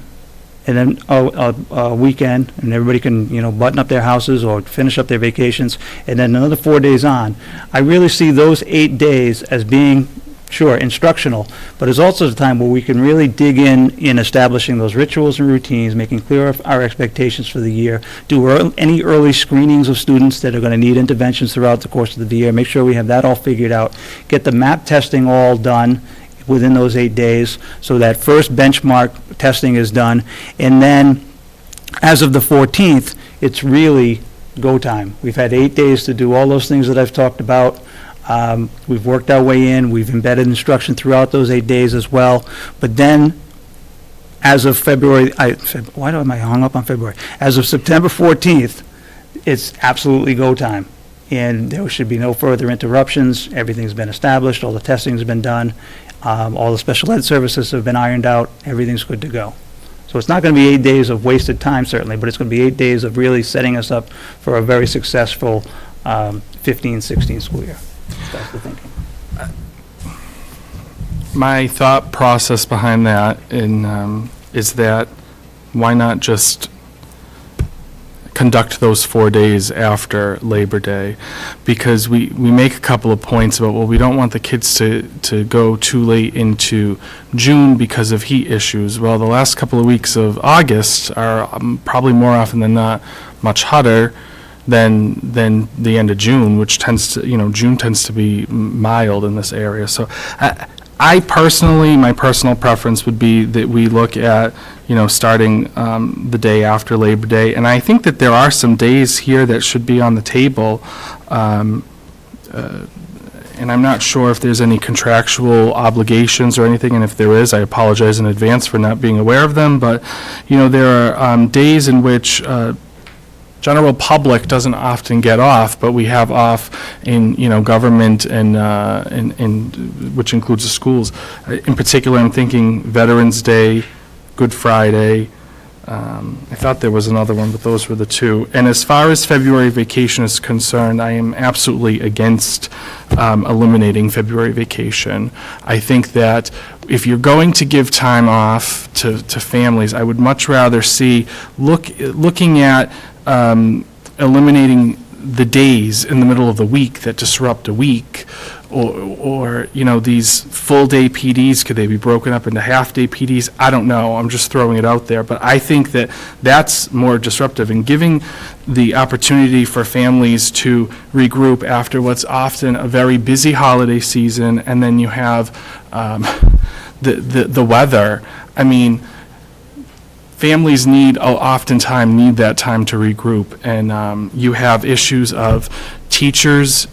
and then a weekend, and everybody can, button up their houses or finish up their vacations, and then another 4 days on, I really see those 8 days as being, sure, instructional, but it's also the time where we can really dig in establishing those rituals and routines, making clear our expectations for the year, do any early screenings of students that are going to need interventions throughout the course of the year, make sure we have that all figured out, get the MAP testing all done within those 8 days, so that first benchmark testing is done, and then as of the 14th, it's really go time. We've had 8 days to do all those things that I've talked about. We've worked our way in, we've embedded instruction throughout those 8 days as well, but then, as of February, why am I hung up on February? As of September 14th, it's absolutely go time, and there should be no further interruptions. Everything's been established, all the testing's been done, all the special ed services have been ironed out, everything's good to go. So it's not going to be 8 days of wasted time, certainly, but it's going to be 8 days of really setting us up for a very successful 15-16 school year. That's the thinking. My thought process behind that is that why not just conduct those 4 days after Labor Day? Because we make a couple of points about, well, we don't want the kids to go too late into June because of heat issues. Well, the last couple of weeks of August are probably more often than not much hotter than the end of June, which tends to, June tends to be mild in this area. So I personally, my personal preference would be that we look at, starting the day after Labor Day. And I think that there are some days here that should be on the table. And I'm not sure if there's any contractual obligations or anything, and if there is, I apologize in advance for not being aware of them. But, there are days in which general public doesn't often get off, but we have off in, government and which includes the schools. In particular, I'm thinking Veterans Day, Good Friday. I thought there was another one, but those were the two. And as far as February vacation is concerned, I am absolutely against eliminating February vacation. I think that if you're going to give time off to families, I would much rather see, looking at eliminating the days in the middle of the week that disrupt a week, or these full-day PDs, could they be broken up into half-day PDs? I don't know, I'm just throwing it out there, but I think that that's more disruptive, and giving the opportunity for families to regroup after what's often a very busy holiday season, and then you have the weather. I mean, families oftentimes need that time to regroup, and you have issues of teachers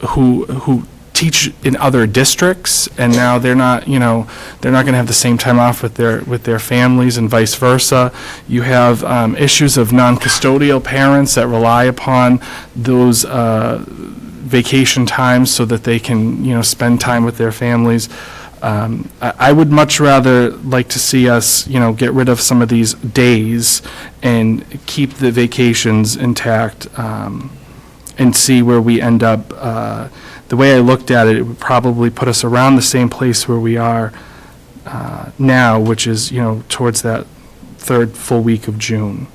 who teach in other districts, and now they're not going to have the same time off with their families, and vice versa. You have issues of non-custodial parents that rely upon those vacation times so that they can spend time with their families. I would much rather like to see us, get rid of some of these days and keep the vacations intact, and see where we end up. The way I looked at it, it would probably put us around the same place where we are now, which is, towards that third full week of June.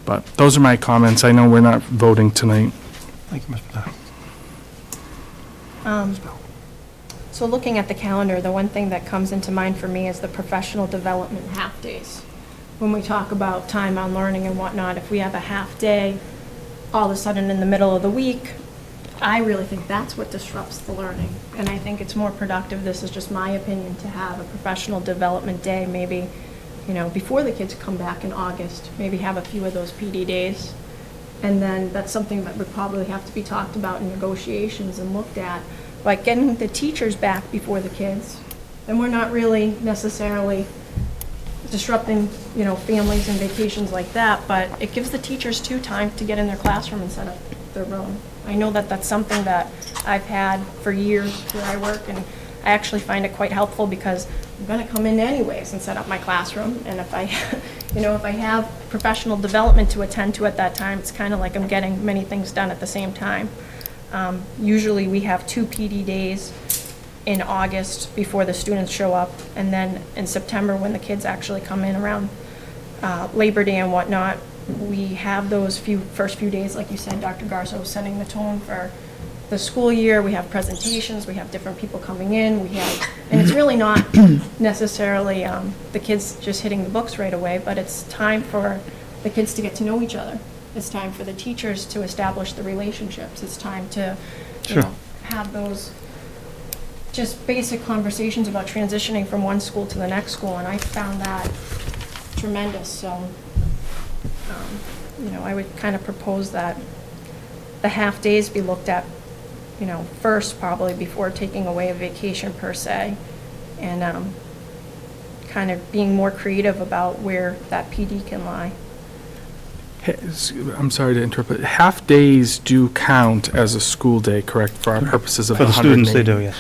But those are my comments. I know we're not voting tonight. Thank you, Mr. Patel. So looking at the calendar, the one thing that comes into mind for me is the professional development half-days. When we talk about time on learning and whatnot, if we have a half-day all of a sudden in the middle of the week, I really think that's what disrupts the learning. And I think it's more productive, this is just my opinion, to have a professional development day, maybe, before the kids come back in August, maybe have a few of those PD days. And then that's something that would probably have to be talked about in negotiations and looked at. Like getting the teachers back before the kids, then we're not really necessarily disrupting, families and vacations like that, but it gives the teachers too time to get in their classroom and set up their room. I know that that's something that I've had for years where I work, and I actually find it quite helpful because I'm gonna come in anyways and set up my classroom, and if I, if I have professional development to attend to at that time, it's kind of like I'm getting many things done at the same time. Usually we have 2 PD days in August before the students show up, and then in September when the kids actually come in around Labor Day and whatnot, we have those first few days, like you said, Dr. Garso, setting the tone for the school year. We have presentations, we have different people coming in, and it's really not necessarily the kids just hitting the books right away, but it's time for the kids to get to know each other. It's time for the teachers to establish the relationships. It's time to, have those just basic conversations about transitioning from one school to the next school, and I found that tremendous. So, I would kind of propose that the half-days be looked at, first probably before taking away a vacation per se, and kind of being more creative about where that PD can lie. I'm sorry to interrupt, but half-days do count as a school day, correct, for our purposes of For the students, they do, yes.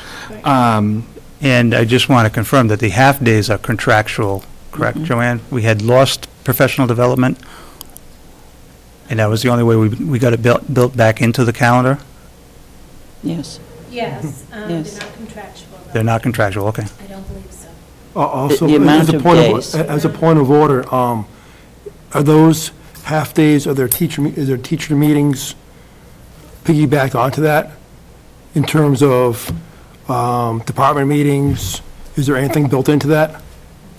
And I just want to confirm that the half-days are contractual, correct, Joanne? We had lost professional development, and that was the only way we got it built back into the calendar? Yes. Yes, Yes. they're not contractual. They're not contractual, okay. I don't believe so. Also, The amount of days. as a point of order, are those half-days, is there teacher meetings piggybacked onto that in terms of department meetings? Is there anything built into that?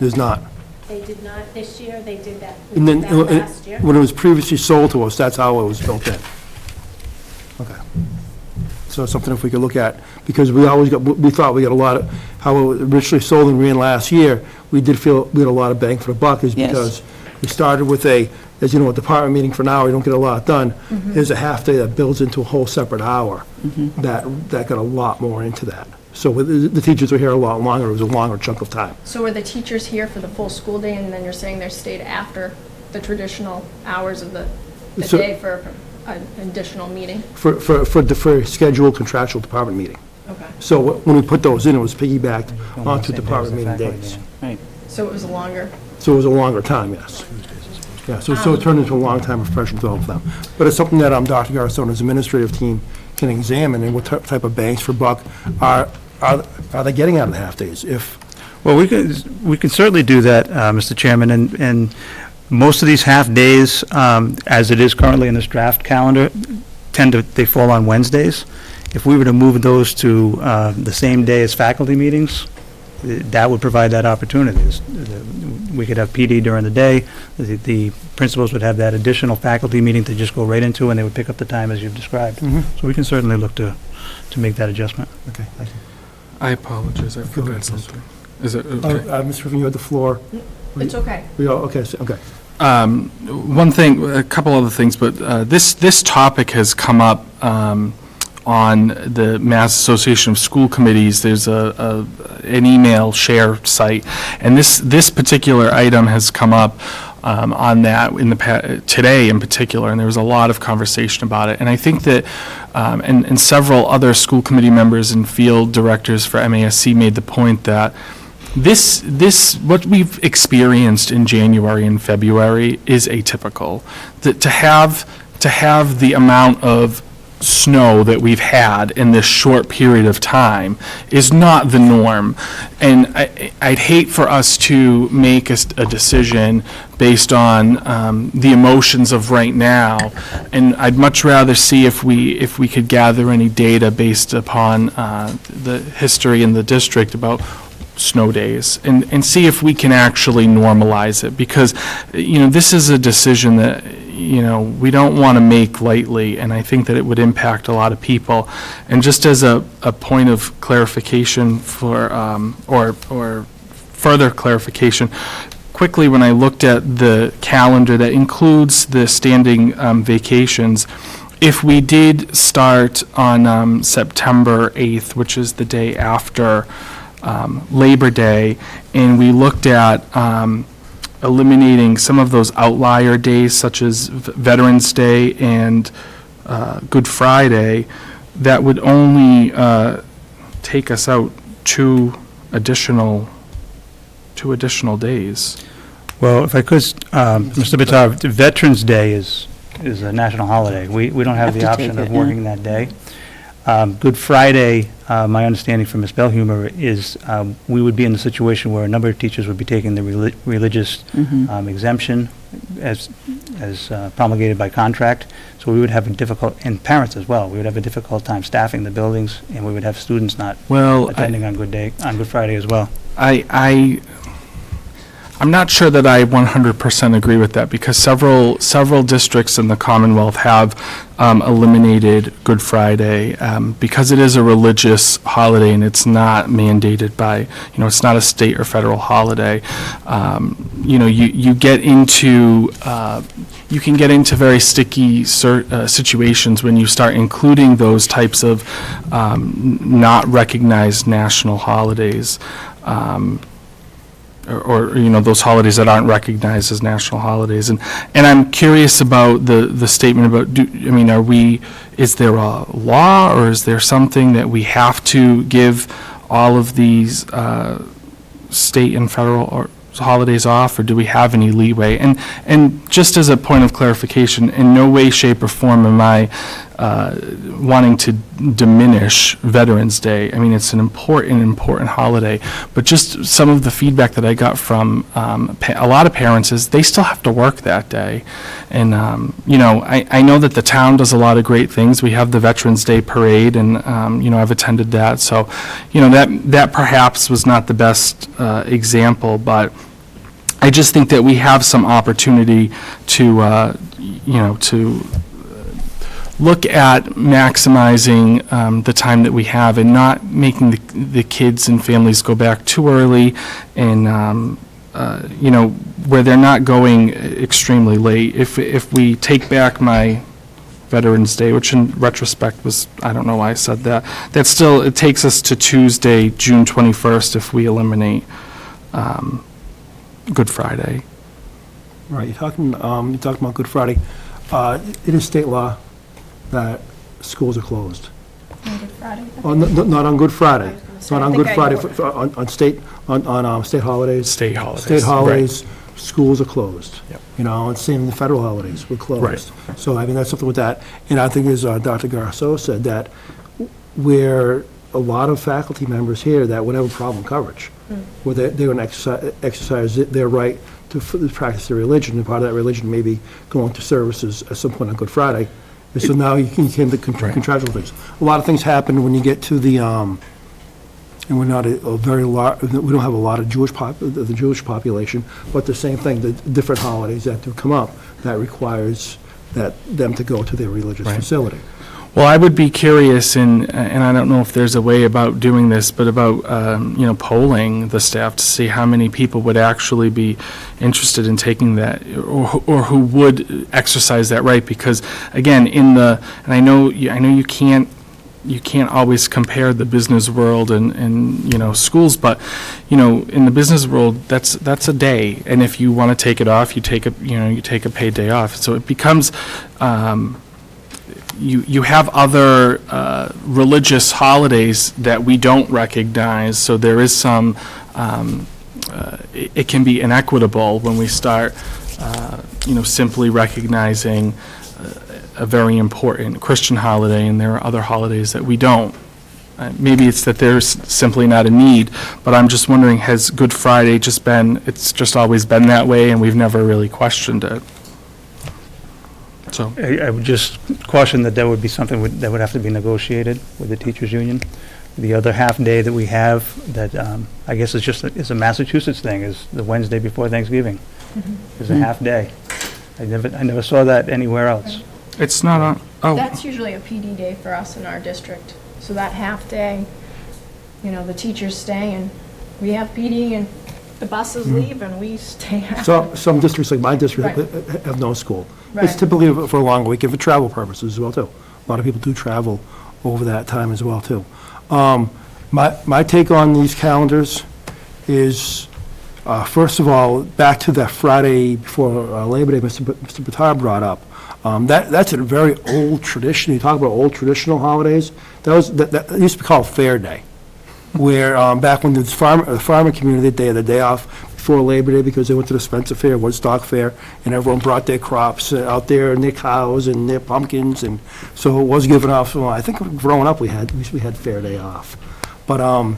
There's not. They did not this year, they did that And then, last year. when it was previously sold to us, that's how it was built in. Okay. So it's something if we could look at, because we thought we got a lot of, how it was originally sold and ran last year, we did feel we had a lot of bang for the buck, is Yes. because we started with a department meeting for an hour, you don't get a lot done. There's a half-day that builds into a whole separate hour. That got a lot more into that. So the teachers were here a lot longer, it was a longer chunk of time. So were the teachers here for the full school day, and then you're saying they stayed after the traditional hours of the So- day for an additional meeting? For a scheduled contractual department meeting. Okay. So when we put those in, it was piggybacked On onto the same day as department the meeting faculty days. meeting. So it was longer? So it was a longer time, yes. Yeah, so it turned into a long time of professional development for them. But it's something that Dr. Garzona's administrative team can examine, and what type of bangs for buck are they getting out of the half-days? If, Well, we can certainly do that, Mr. Chairman, and most of these half-days, as it is currently in this draft calendar, they fall on Wednesdays. If we were to move those to the same day as faculty meetings, that would provide that opportunity. We could have PD during the day, the principals would have that additional faculty meeting to just go right into, and they would pick up the time as you've described. So we can certainly look to make that adjustment. okay, thank you. I apologize, I ahead, forgot Chris. something. Is it okay? Ms. Griffin, you had the floor. It's okay. Okay. One thing, a couple other things, but this topic has come up on the Mass Association of School Committees. There's an email share site, and this particular item has come up on that today in particular, and there was a lot of conversation about it. And I think that, and several other school committee members and field directors for MASC made the point that what we've experienced in January and February is atypical. That to have the amount of snow that we've had in this short period of time is not the norm. And I'd hate for us to make a decision based on the emotions of right now. And I'd much rather see if we could gather any data based upon the history in the district about snow days and see if we can actually normalize it, because this is a decision that we don't want to make lightly, and I think that it would impact a lot of people. And just as a point of clarification for or further clarification, quickly, when I looked at the calendar that includes the standing vacations, if we did start on September 8th, which is the day after Labor Day, and we looked at eliminating some of those outlier days such as Veterans Day and Good Friday, that would only take us out two additional days. Well, if I could, Mr. Bitar, Veterans Day is a national holiday. We don't have the Have to option take of it, yeah. working that day. Good Friday, my understanding from Ms. Belhumer is we would be in the situation where a number of teachers would be taking the religious exemption as promulgated by contract. So we would have a difficult, and parents as well, we would have a difficult time staffing the buildings, and we would have students not Well, attending on Good Friday as well. I'm not sure that I 100% agree with that, because several districts in the Commonwealth have eliminated Good Friday because it is a religious holiday and it's not mandated by, it's not a state or federal holiday. You get into, you can get into very sticky situations when you start including those types of not recognized national holidays. Or those holidays that aren't recognized as national holidays. And I'm curious about the statement about, is there a law, or is there something that we have to give all of these state and federal or holidays off, or do we have any leeway? And just as a point of clarification, in no way, shape, or form am I wanting to diminish Veterans Day. I mean, it's an important holiday, but just some of the feedback that I got from a lot of parents is they still have to work that day. And, I know that the town does a lot of great things. We have the Veterans Day Parade, and, I've attended that. So, that perhaps was not the best example, but I just think that we have some opportunity to, to look at maximizing the time that we have and not making the kids and families go back too early, and where they're not going extremely late. If we take back my Veterans Day, which in retrospect was, I don't know why I said that, it takes us to Tuesday, June 21st, if we eliminate Good Friday. Right, you're talking about Good Friday. It is state law that schools are closed. On Good Friday? Oh, not on Good Friday. I was gonna say, Not I on think Good I Friday, know on state, on state holidays. State holidays. State right. holidays, schools are closed. Yep. You know, and same in the federal holidays, we're closed. Right. So, I mean, that's something with that. And I think as Dr. Garceau said, that where a lot of faculty members here that would have a problem coverage, where they're going to exercise their right to practice their religion, and part of that religion may be going to services at some point on Good Friday. And so now you can the contractual things. A lot of things happen when you get to the, and we're not a very large, we don't have a lot of the Jewish population, but the same thing, the different holidays that do come up, that requires them to go to their religious Right. facility. Well, I would be curious, and I don't know if there's a way about doing this, but about, polling the staff to see how many people would actually be interested in taking that, or who would exercise that right, because, again, and I know you can't always compare the business world and schools, but, in the business world, that's a day, and if you want to take it off, you take a paid day off, so it becomes, you have other religious holidays that we don't recognize, so there is some, it can be inequitable when we start, simply recognizing a very important Christian holiday, and there are other holidays that we don't. Maybe it's that there's simply not a need, but I'm just wondering, has Good Friday it's just always been that way, and we've never really questioned it? So. I would just caution that would be something that would have to be negotiated with the teachers' union. The other half-day that we have, that I guess is a Massachusetts thing, is the Wednesday before Thanksgiving. Is a half-day. I never saw that anywhere else. It's not on, That's usually a PD day for us in our district. So that half day, the teachers stay and we have PD and the buses leave and we stay out. So, some districts, like my district, Right. have no school. Right. It's typically for a long weekend for travel purposes as well, too. A lot of people do travel over that time as well, too. My take on these calendars is, first of all, back to that Friday before Labor Day, Mr. Bitar brought up. That's a very old tradition. You talk about old traditional holidays. That used to be called Fair Day, where back when the farmer community, they had the day off before Labor Day because they went to the Spencer Fair, Woodstock Fair, and everyone brought their crops out there and their cows and their pumpkins, and so it was given off. Well, I think growing up we had Fair Day off, but I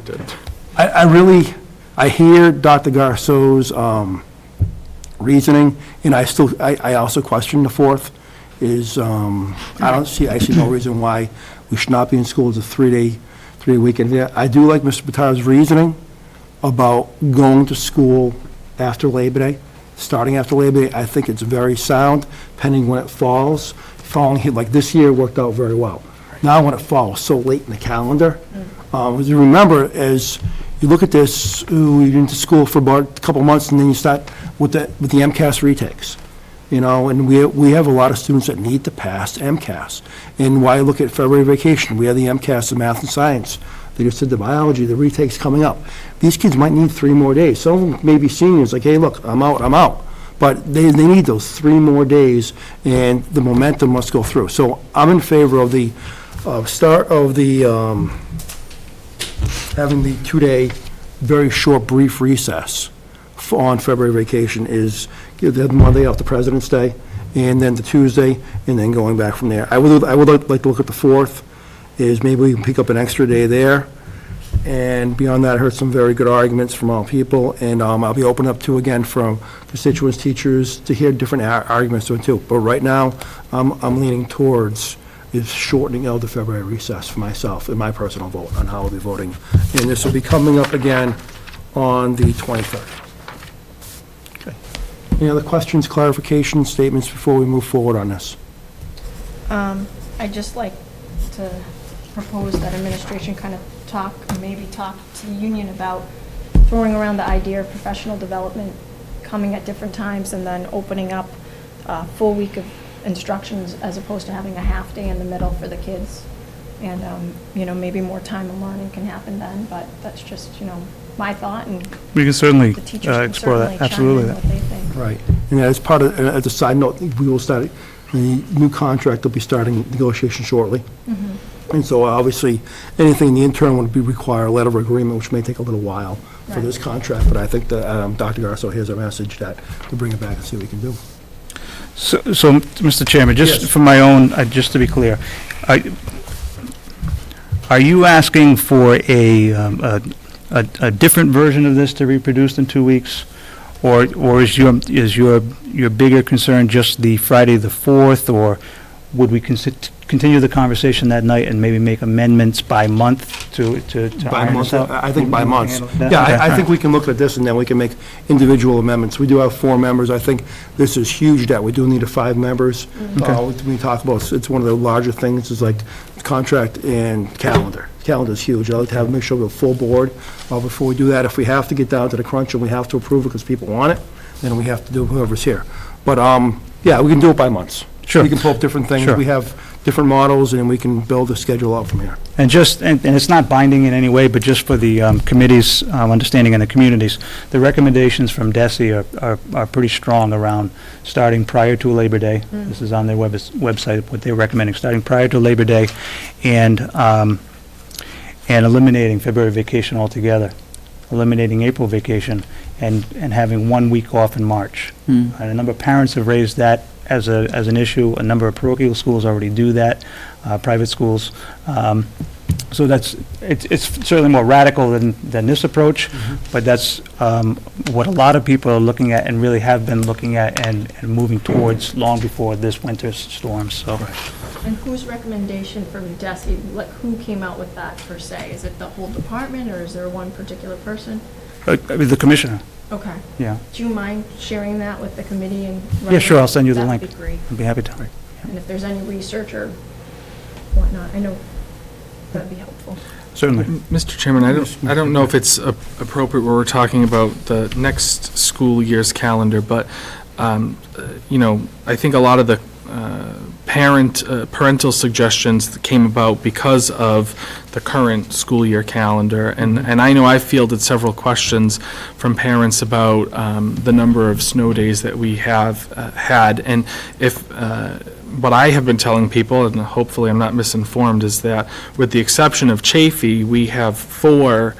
hear Dr. Garceau's reasoning, and I also question the 4th. I see no reason why we should not be in school as a three-day weekend. Yeah, I do like Mr. Bitar's reasoning about going to school after Labor Day, starting after Labor Day. I think it's very sound, depending when it falls. Falling here, like this year, worked out very well. Now, when it falls so late in the calendar, as you remember, as you look at this, you're into school for about a couple months, and then you start with the MCAS retakes. And we have a lot of students that need to pass MCAS. And why look at February vacation? We have the MCAS in math and science. They just did the biology, the retake's coming up. These kids might need 3 more days. Some of them may be seniors, like, hey, look, I'm out. But they need those 3 more days, and the momentum must go through. So I'm in favor of the start of the, having the 2-day, very short, brief recess on February vacation is the Monday off the President's Day, and then the Tuesday, and then going back from there. I would like to look at the 4th, is maybe we can pick up an extra day there. And beyond that, I heard some very good arguments from all people, and I'll be open up to, again, from constituents, teachers, to hear different arguments to it too. But right now, I'm leaning towards is shortening of the February recess for myself and my personal vote on how I'll be voting. And this will be coming up again on the 23rd. Okay. Any other questions, clarifications, statements before we move forward on this? I'd just like to propose that administration kind of talk to the union about throwing around the idea of professional development coming at different times and then opening up a full week of instructions as opposed to having a half day in the middle for the kids. And, maybe more time and learning can happen then, but that's just, my thought, and We can certainly the teachers can explore certainly that, chime in absolutely. what they think. Right. And as part of, as a side note, we will start, the new contract will be starting negotiation shortly. And so obviously, anything in the interim would be require a letter of agreement, which may take a little while for this contract, but I think that Dr. Garso here's a message that we'll bring it back and see what we can do. So, Mr. Chairman, just Yes. for my own, just to be clear, are you asking for a different version of this to be produced in 2 weeks? Or is your bigger concern just the Friday the 4th, or would we continue the conversation that night and maybe make amendments by month to By iron month, this out? I think by months. Handle that? Yeah, Okay, I think all we can look at this, and then we can make individual amendments. We do have 4 members. I think this is huge that we do need 5 members. We talk about, it's one of the larger things, is like contract and calendar. Calendar's huge. I like to have, make sure we have a full board. Before we do that, if we have to get down to the crunch and we have to approve it because people want it, then we have to do whoever's here. But, yeah, we can do it by months. Sure. We can pull up different things. Sure. We have different models, and we can build a schedule out from here. And it's not binding in any way, but just for the committee's understanding in the communities, the recommendations from DESI are pretty strong around starting prior to Labor Day. This is on their website, what they're recommending, starting prior to Labor Day, and eliminating February vacation altogether, eliminating April vacation, and having 1 week off in March. And a number of parents have raised that as an issue. A number of parochial schools already do that, private schools. So it's certainly more radical than this approach, but that's what a lot of people are looking at and really have been looking at and moving towards long before this winter storm, so. And whose recommendation from DESI, like, who came out with that per se? Is it the whole department, or is there one particular person? The commissioner, Okay. yeah. Do you mind sharing that with the committee and? Yeah, sure, I'll send you the That link. would be great. I'd be happy to. And if there's any research or whatnot, I know that'd be helpful. Certainly. Mr. Chairman, I don't know if it's appropriate where we're talking about the next school year's calendar, but, you know, I think a lot of the parental suggestions that came about because of the current school year calendar, and I know I've fielded several questions from parents about the number of snow days that we have had, and if what I have been telling people, and hopefully I'm not misinformed, is that with the exception of Chafee, we have 4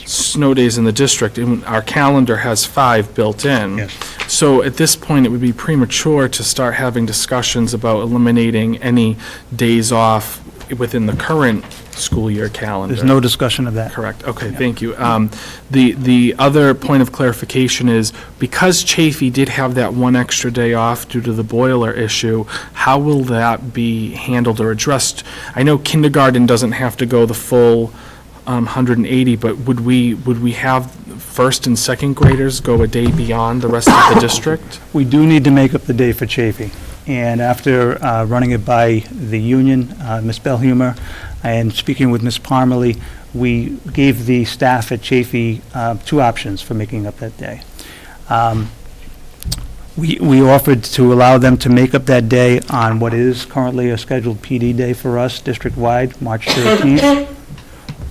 snow days in the district, and our calendar has 5 built in. Yes. So at this point, it would be premature to start having discussions about eliminating any days off within the current school year calendar. There's no discussion of that. Correct, okay, thank you. The other point of clarification is, because Chafee did have that 1 extra day off due to the boiler issue, how will that be handled or addressed? I know kindergarten doesn't have to go the full 180, but would we have first and second graders go a day beyond the rest of the district? We do need to make up the day for Chafee. And after running it by the union, Ms. Belhumer, and speaking with Ms. Parmalee, we gave the staff at Chafee 2 options for making up that day. We offered to allow them to make up that day on what is currently a scheduled PD day for us, district-wide, March 13th,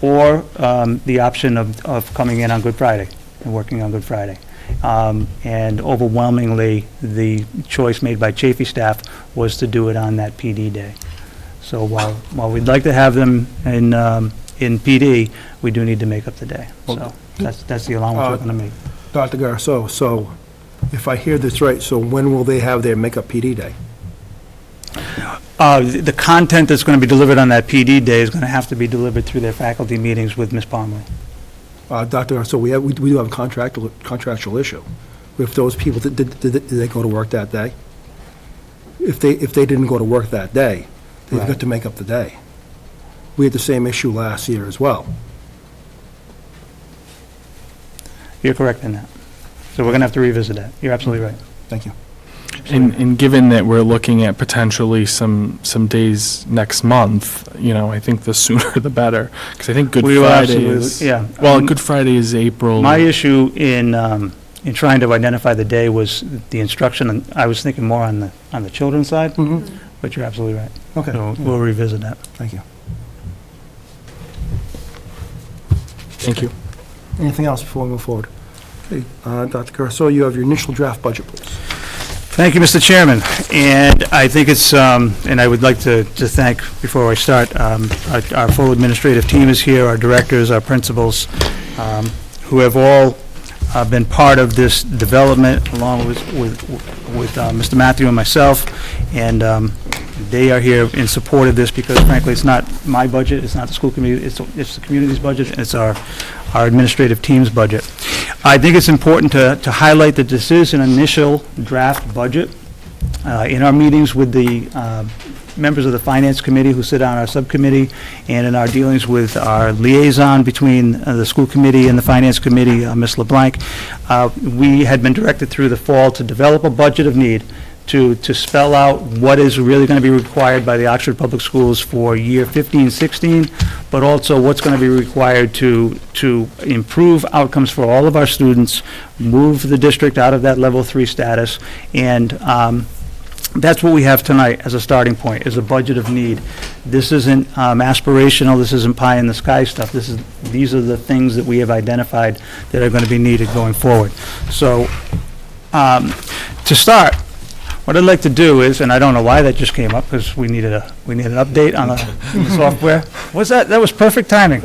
or the option of coming in on Good Friday and working on Good Friday. And overwhelmingly, the choice made by Chafee staff was to do it on that PD day. So while we'd like to have them in PD, we do need to make up the day. So that's the allowance we're going to make. Dr. Garso, so if I hear this right, so when will they have their makeup PD day? The content that's going to be delivered on that PD day is going to have to be delivered through their faculty meetings with Ms. Parmalee. Dr. Garso, we do have a contractual issue. If those people, did they go to work that day? If they didn't go to work that day, they've got to make up the day. We had the same issue last year as well. You're correct in that. So we're going to have to revisit that. You're absolutely right. Thank you. And given that we're looking at potentially some days next month, you know, I think the sooner the better, because I think Good We will Friday is... absolutely- yeah. Well, Good Friday is April. My issue in trying to identify the day was the instruction, and I was thinking more on the children's side, but you're absolutely right. Okay, So we'll revisit that. thank you. Thank you. Anything else before we move forward? Okay, Dr. Carso, you have your initial draft budget, please. Thank you, Mr. Chairman. And I think it's, and I would like to thank, before I start, our full administrative team is here, our directors, our principals, who have all been part of this development, along with Mr. Matthew and myself. And they are here in support of this because frankly, it's not my budget, it's not the school committee, it's the community's budget, and it's our administrative team's budget. I think it's important to highlight that this is an initial draft budget. In our meetings with the members of the Finance Committee who sit on our subcommittee, and in our dealings with our liaison between the school committee and the Finance Committee, Ms. LeBlanc, we had been directed through the fall to develop a budget of need to spell out what is really going to be required by the Oxford Public Schools for year 15-16, but also what's going to be required to improve outcomes for all of our students, move the district out of that level 3 status, and that's what we have tonight as a starting point, is a budget of need. This isn't aspirational, this isn't pie in the sky stuff, these are the things that we have identified that are going to be needed going forward. So, to start, what I'd like to do is, and I don't know why that just came up, because we needed an update on the software. What's that? That was perfect timing.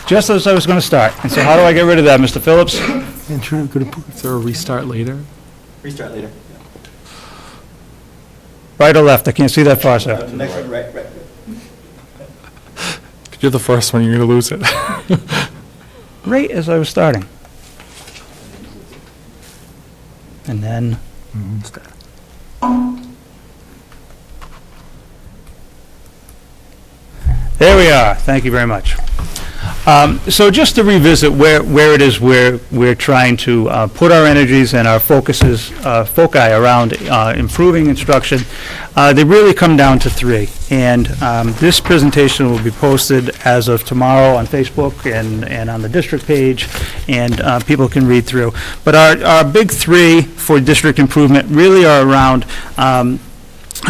Just as I was going to start. And so how do I get rid of that, Mr. Phillips? And trying to Is there a restart later? Restart later. Right or left? I can't see that far, sir. Next one, right. You're the first one, you're going to lose it. Right as I was starting. And then... There we are. Thank you very much. So just to revisit where it is we're trying to put our energies and our foci around improving instruction, they really come down to 3. And this presentation will be posted as of tomorrow on Facebook and on the district page, and people can read through. But our big 3 for district improvement really are around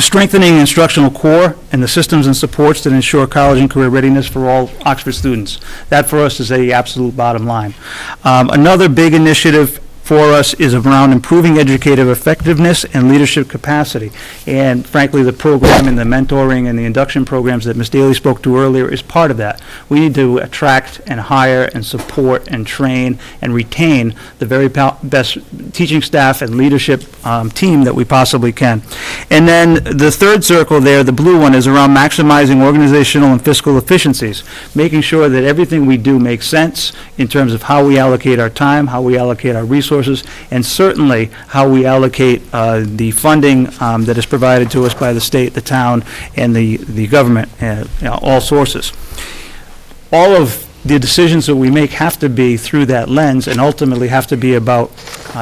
strengthening instructional core and the systems and supports that ensure college and career readiness for all Oxford students. That for us is the absolute bottom line. Another big initiative for us is around improving educative effectiveness and leadership capacity. And frankly, the program and the mentoring and the induction programs that Ms. Daly spoke to earlier is part of that. We need to attract and hire and support and train and retain the very best teaching staff and leadership team that we possibly can. And then the third circle there, the blue one, is around maximizing organizational and fiscal efficiencies, making sure that everything we do makes sense in terms of how we allocate our time, how we allocate our resources, and certainly how we allocate the funding that is provided to us by the state, the town, and the government, all sources. All of the decisions that we make have to be through that lens and ultimately have to be about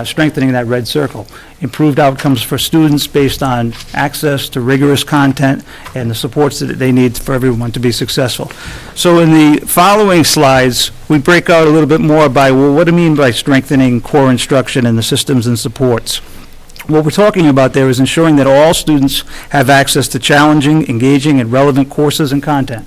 strengthening that red circle. Improved outcomes for students based on access to rigorous content and the supports that they need for everyone to be successful. So in the following slides, we break out a little bit more by, well, what do you mean by strengthening core instruction and the systems and supports? What we're talking about there is ensuring that all students have access to challenging, engaging, and relevant courses and content.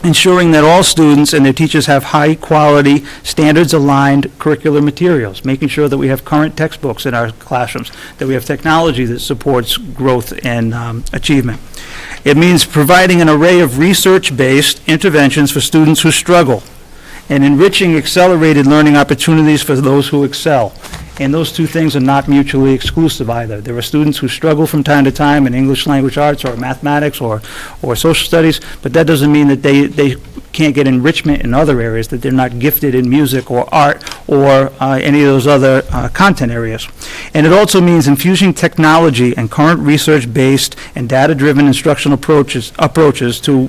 Ensuring that all students and their teachers have high-quality, standards-aligned curricular materials, making sure that we have current textbooks in our classrooms, that we have technology that supports growth and achievement. It means providing an array of research-based interventions for students who struggle, and enriching accelerated learning opportunities for those who excel. And those two things are not mutually exclusive either. There are students who struggle from time to time in English language arts or mathematics or social studies, but that doesn't mean that they can't get enrichment in other areas, that they're not gifted in music or art or any of those other content areas. And it also means infusing technology and current research-based and data-driven instructional approaches to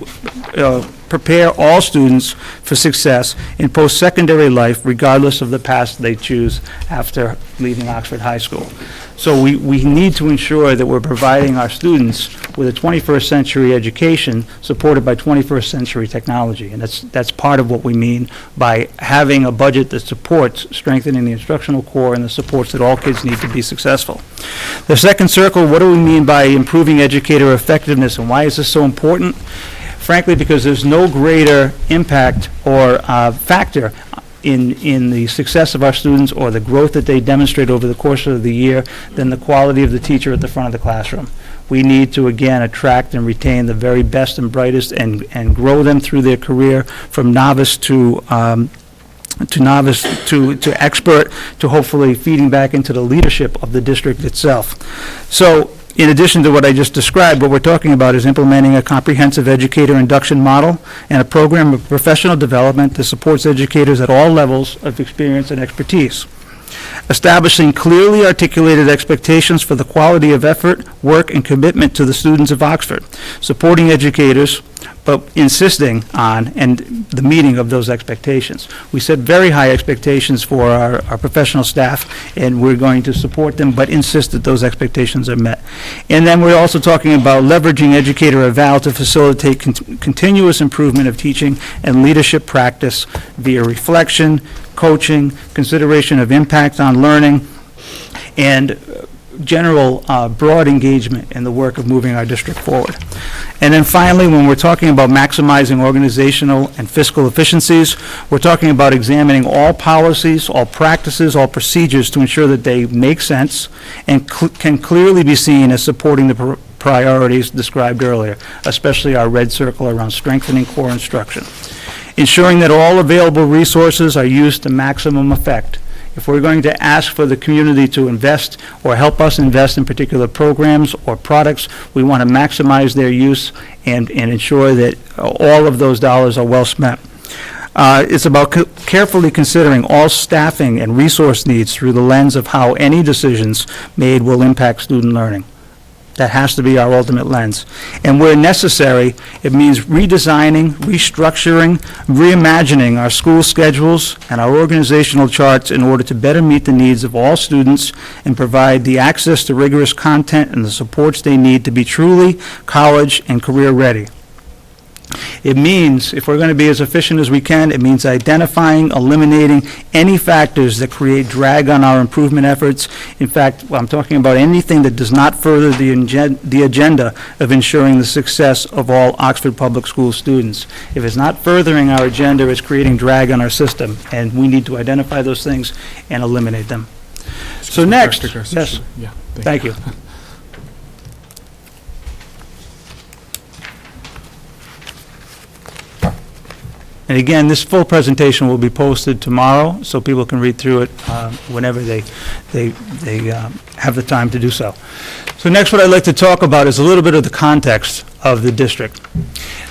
prepare all students for success in post-secondary life, regardless of the path they choose after leaving Oxford High School. So we need to ensure that we're providing our students with a 21st century education supported by 21st century technology. And that's part of what we mean by having a budget that supports strengthening the instructional core and the supports that all kids need to be successful. The second circle, what do we mean by improving educator effectiveness, and why is this so important? Frankly, because there's no greater impact or factor in the success of our students or the growth that they demonstrate over the course of the year than the quality of the teacher at the front of the classroom. We need to, again, attract and retain the very best and brightest and grow them through their career from novice to expert, to hopefully feeding back into the leadership of the district itself. So, in addition to what I just described, what we're talking about is implementing a comprehensive educator induction model and a program of professional development that supports educators at all levels of experience and expertise. Establishing clearly articulated expectations for the quality of effort, work, and commitment to the students of Oxford. Supporting educators, but insisting on and the meeting of those expectations. We set very high expectations for our professional staff, and we're going to support them, but insist that those expectations are met. And then we're also talking about leveraging educator eval to facilitate continuous improvement of teaching and leadership practice via reflection, coaching, consideration of impact on learning, and general broad engagement in the work of moving our district forward. And then finally, when we're talking about maximizing organizational and fiscal efficiencies, we're talking about examining all policies, all practices, all procedures to ensure that they make sense and can clearly be seen as supporting the priorities described earlier, especially our red circle around strengthening core instruction. Ensuring that all available resources are used to maximum effect. If we're going to ask for the community to invest or help us invest in particular programs or products, we want to maximize their use and ensure that all of those dollars are well spent. It's about carefully considering all staffing and resource needs through the lens of how any decisions made will impact student learning. That has to be our ultimate lens. And where necessary, it means redesigning, restructuring, reimagining our school schedules and our organizational charts in order to better meet the needs of all students and provide the access to rigorous content and the supports they need to be truly college and career ready. It means, if we're going to be as efficient as we can, it means identifying, eliminating any factors that create drag on our improvement efforts. In fact, I'm talking about anything that does not further the agenda of ensuring the success of all Oxford Public School students. If it's not furthering our agenda, it's creating drag on our system, and we need to identify those things and eliminate them. So next, yes, Yeah, thank you. And again, this full presentation will be posted tomorrow, so people can read through it whenever they have the time to do so. So next, what I'd like to talk about is a little bit of the context of the district.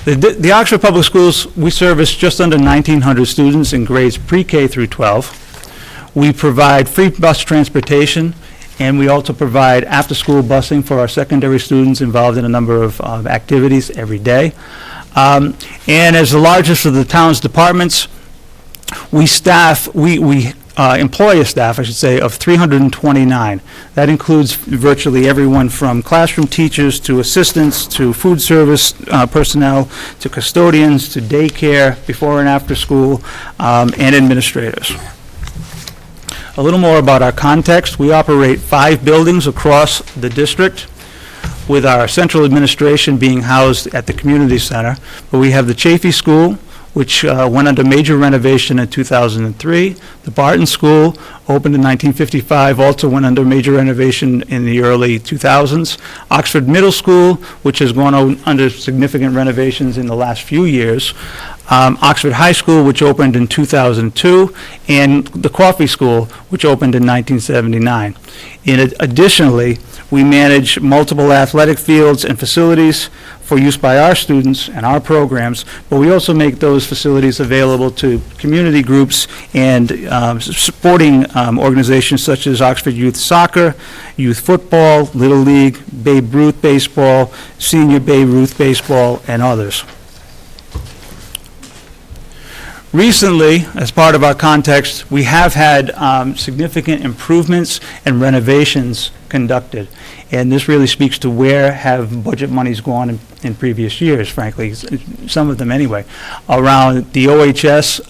The Oxford Public Schools, we service just under 1,900 students in grades pre-K through 12. We provide free bus transportation, and we also provide after-school busing for our secondary students involved in a number of activities every day. And as the largest of the town's departments, we employ a staff, I should say, of 329. That includes virtually everyone from classroom teachers to assistants to food service personnel to custodians to daycare, before and after school, and administrators. A little more about our context. We operate 5 buildings across the district, with our central administration being housed at the community center. But we have the Chafee School, which went under major renovation in 2003. The Barton School, opened in 1955, also went under major renovation in the early 2000s. Oxford Middle School, which has gone under significant renovations in the last few years. Oxford High School, which opened in 2002, and the Coffee School, which opened in 1979. Additionally, we manage multiple athletic fields and facilities for use by our students and our programs, but we also make those facilities available to community groups and sporting organizations such as Oxford Youth Soccer, Youth Football, Little League, Babe Ruth Baseball, Senior Babe Ruth Baseball, and others. Recently, as part of our context, we have had significant improvements and renovations conducted. And this really speaks to where have budget monies gone in previous years, frankly, some of them anyway. Around the OHS,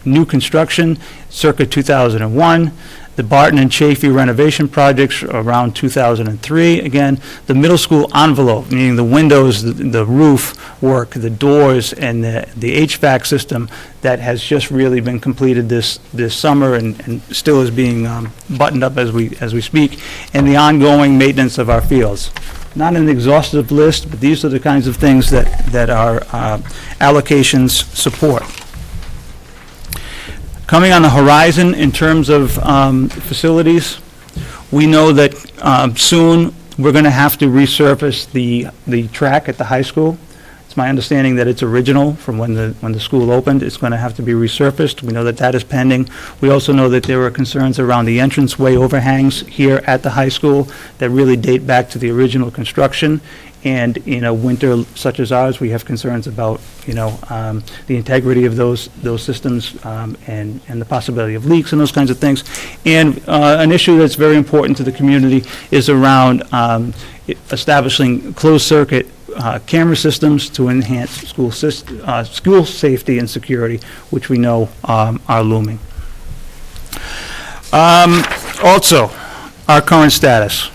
new construction, circa 2001, The Barton and Chafee renovation projects around 2003. Again, the middle school envelope, meaning the windows, the roof work, the doors, and the HVAC system that has just really been completed this summer and still is being buttoned up as we speak, and the ongoing maintenance of our fields. Not an exhaustive list, but these are the kinds of things that our allocations support. Coming on the horizon in terms of facilities, we know that soon we're going to have to resurface the track at the high school. It's my understanding that it's original from when the school opened. It's going to have to be resurfaced. We know that that is pending. We also know that there are concerns around the entranceway overhangs here at the high school that really date back to the original construction. And in a winter such as ours, we have concerns about, the integrity of those systems and the possibility of leaks and those kinds of things. And an issue that's very important to the community is around establishing closed-circuit camera systems to enhance school safety and security, which we know are looming. Also, our current status.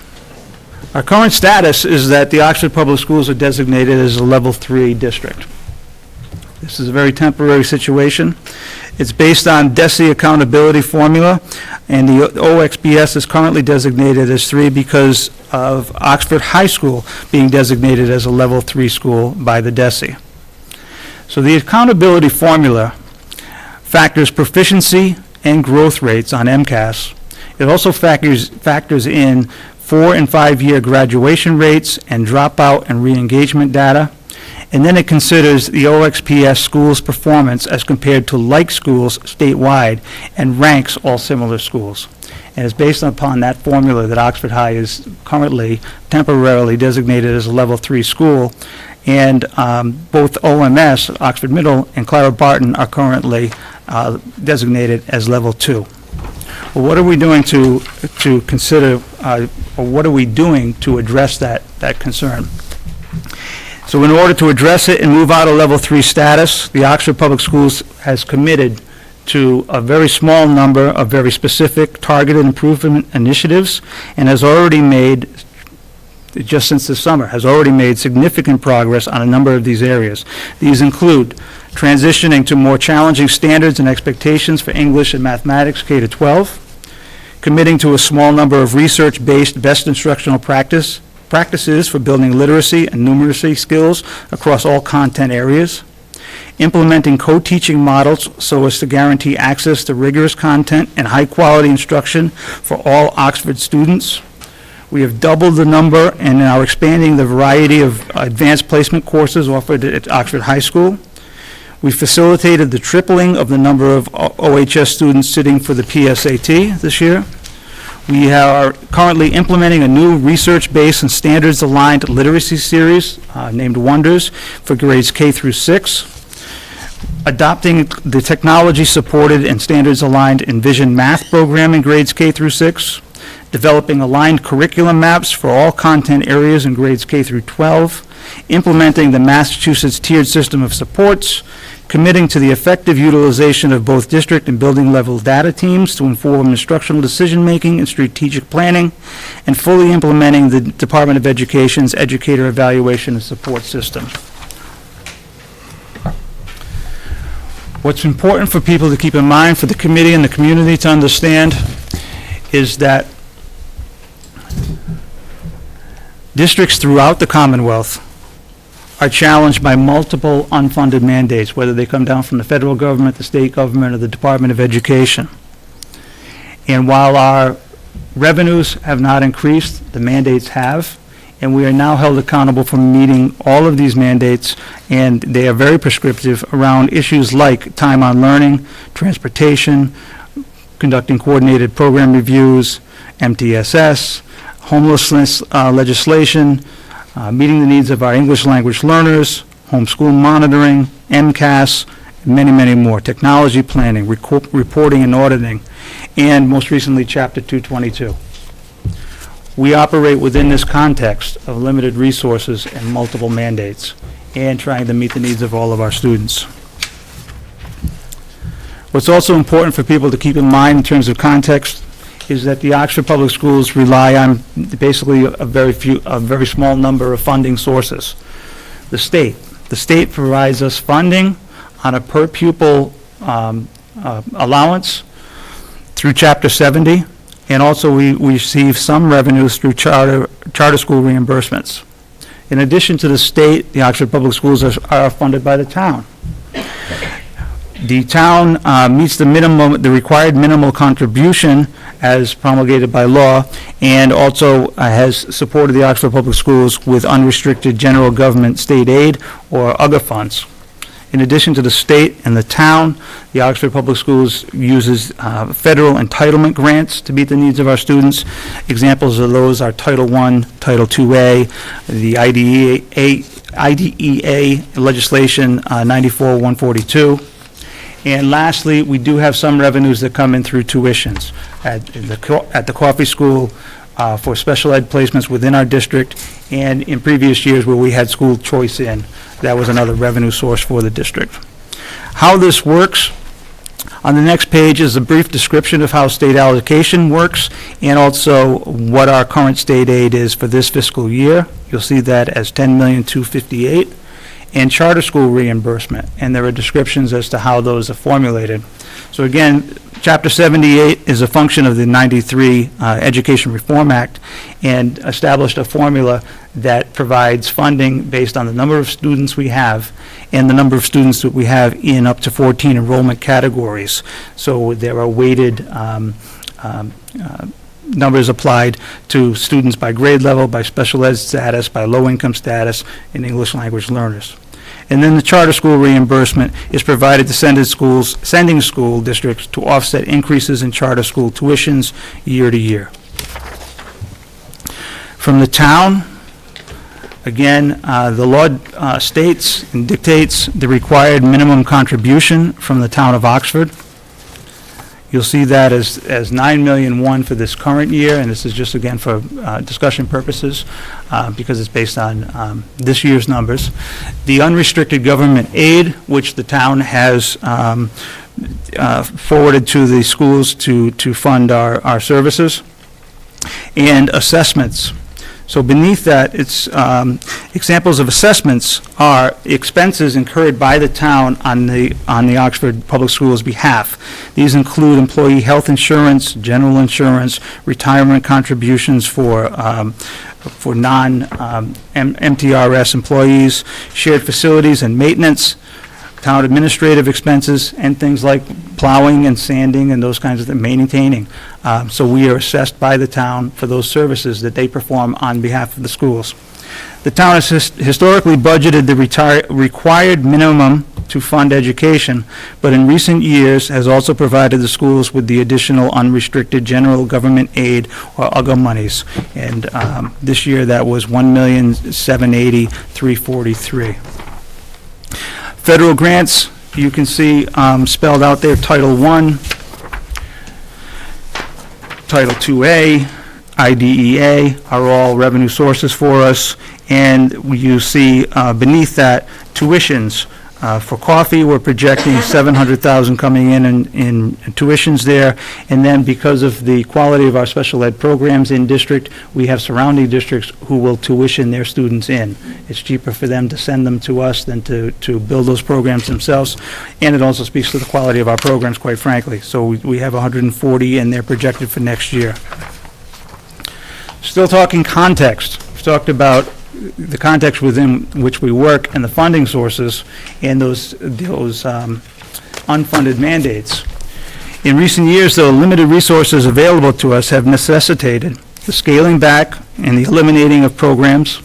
Our current status is that the Oxford Public Schools are designated as a Level 3 district. This is a very temporary situation. It's based on DESE accountability formula, and the OXBS is currently designated as 3 because of Oxford High School being designated as a Level 3 school by the DESE. So the accountability formula factors proficiency and growth rates on MCAS. It also factors in 4- and 5-year graduation rates and dropout and re-engagement data. And then it considers the OXPS schools' performance as compared to like schools statewide and ranks all similar schools. And it's based upon that formula that Oxford High is currently temporarily designated as a Level 3 school. And both OMS, Oxford Middle, and Clara Barton are currently designated as Level 2. Well, what are we doing to consider, or what are we doing to address that concern? So in order to address it and move out of Level 3 status, the Oxford Public Schools has committed to a very small number of very specific targeted improvement initiatives and has already made, just since this summer, has already made significant progress on a number of these areas. These include transitioning to more challenging standards and expectations for English and mathematics K-12, committing to a small number of research-based best instructional practices for building literacy and numeracy skills across all content areas, implementing co-teaching models so as to guarantee access to rigorous content and high-quality instruction for all Oxford students. We have doubled the number and are expanding the variety of advanced placement courses offered at Oxford High School. We facilitated the tripling of the number of OHS students sitting for the PSAT this year. We are currently implementing a new research-based and standards-aligned literacy series named Wonders for grades K through 6. Adopting the technology-supported and standards-aligned Envision Math program in grades K through 6. Developing aligned curriculum maps for all content areas in grades K through 12. Implementing the Massachusetts tiered system of supports, committing to the effective utilization of both district and building level data teams to inform instructional decision-making and strategic planning, and fully implementing the Department of Education's educator evaluation and support system. What's important for people to keep in mind, for the committee and the community to understand, is that districts throughout the Commonwealth are challenged by multiple unfunded mandates, whether they come down from the federal government, the state government, or the Department of Education. And while our revenues have not increased, the mandates have, and we are now held accountable for meeting all of these mandates, and they are very prescriptive around issues like time on learning, transportation, conducting coordinated program reviews, MTSS, homelessness legislation, meeting the needs of our English language learners, homeschool monitoring, MCAS, and many, many more, technology planning, reporting and auditing, and most recently, Chapter 222. We operate within this context of limited resources and multiple mandates, and trying to meet the needs of all of our students. What's also important for people to keep in mind in terms of context is that the Oxford Public Schools rely on basically a very small number of funding sources. The state provides us funding on a per pupil allowance through Chapter 70, and also we receive some revenues through charter school reimbursements. In addition to the state, the Oxford Public Schools are funded by the town. The town meets the required minimal contribution as promulgated by law, and also has supported the Oxford Public Schools with unrestricted general government state aid or UGA funds. In addition to the state and the town, the Oxford Public Schools uses federal entitlement grants to meet the needs of our students. Examples of those are Title I, Title IIA, the IDEA legislation 94-142. And lastly, we do have some revenues that come in through tuitions at the Coffee School for special ed placements within our district, and in previous years where we had school choice in, that was another revenue source for the district. How this works, on the next page is a brief description of how state allocation works, and also what our current state aid is for this fiscal year. You'll see that as $10,258,000. And charter school reimbursement, and there are descriptions as to how those are formulated. So again, Chapter 78 is a function of the 93 Education Reform Act, and established a formula that provides funding based on the number of students we have and the number of students that we have in up to 14 enrollment categories. So there are weighted numbers applied to students by grade level, by special ed status, by low income status, and English language learners. And then the charter school reimbursement is provided to sending school districts to offset increases in charter school tuitions year to year. From the town, again, the law states and dictates the required minimum contribution from the town of Oxford. You'll see that as $9,000,001 for this current year, and this is just, again, for discussion purposes, because it's based on this year's numbers. The unrestricted government aid, which the town has forwarded to the schools to fund our services, and assessments. So beneath that, it's examples of assessments are expenses incurred by the town on the Oxford Public Schools' behalf. These include employee health insurance, general insurance, retirement contributions for non-MTRS employees, shared facilities and maintenance, town administrative expenses, and things like plowing and sanding and those kinds of things, maintaining. So we are assessed by the town for those services that they perform on behalf of the schools. The town has historically budgeted the required minimum to fund education, but in recent years has also provided the schools with the additional unrestricted general government aid or UGA monies. And this year that was $1,780,343. Federal grants, you can see spelled out there, Title I, Title IIA, IDEA are all revenue sources for us, and you see beneath that tuitions. For coffee, we're projecting $700,000 coming in tuitions there, and then because of the quality of our special ed programs in district, we have surrounding districts who will tuition their students in. It's cheaper for them to send them to us than to build those programs themselves, and it also speaks to the quality of our programs, quite frankly. So we have 140, and they're projected for next year. Still talking context. We've talked about the context within which we work and the funding sources and those unfunded mandates. In recent years, though, limited resources available to us have necessitated the scaling back and the eliminating of programs.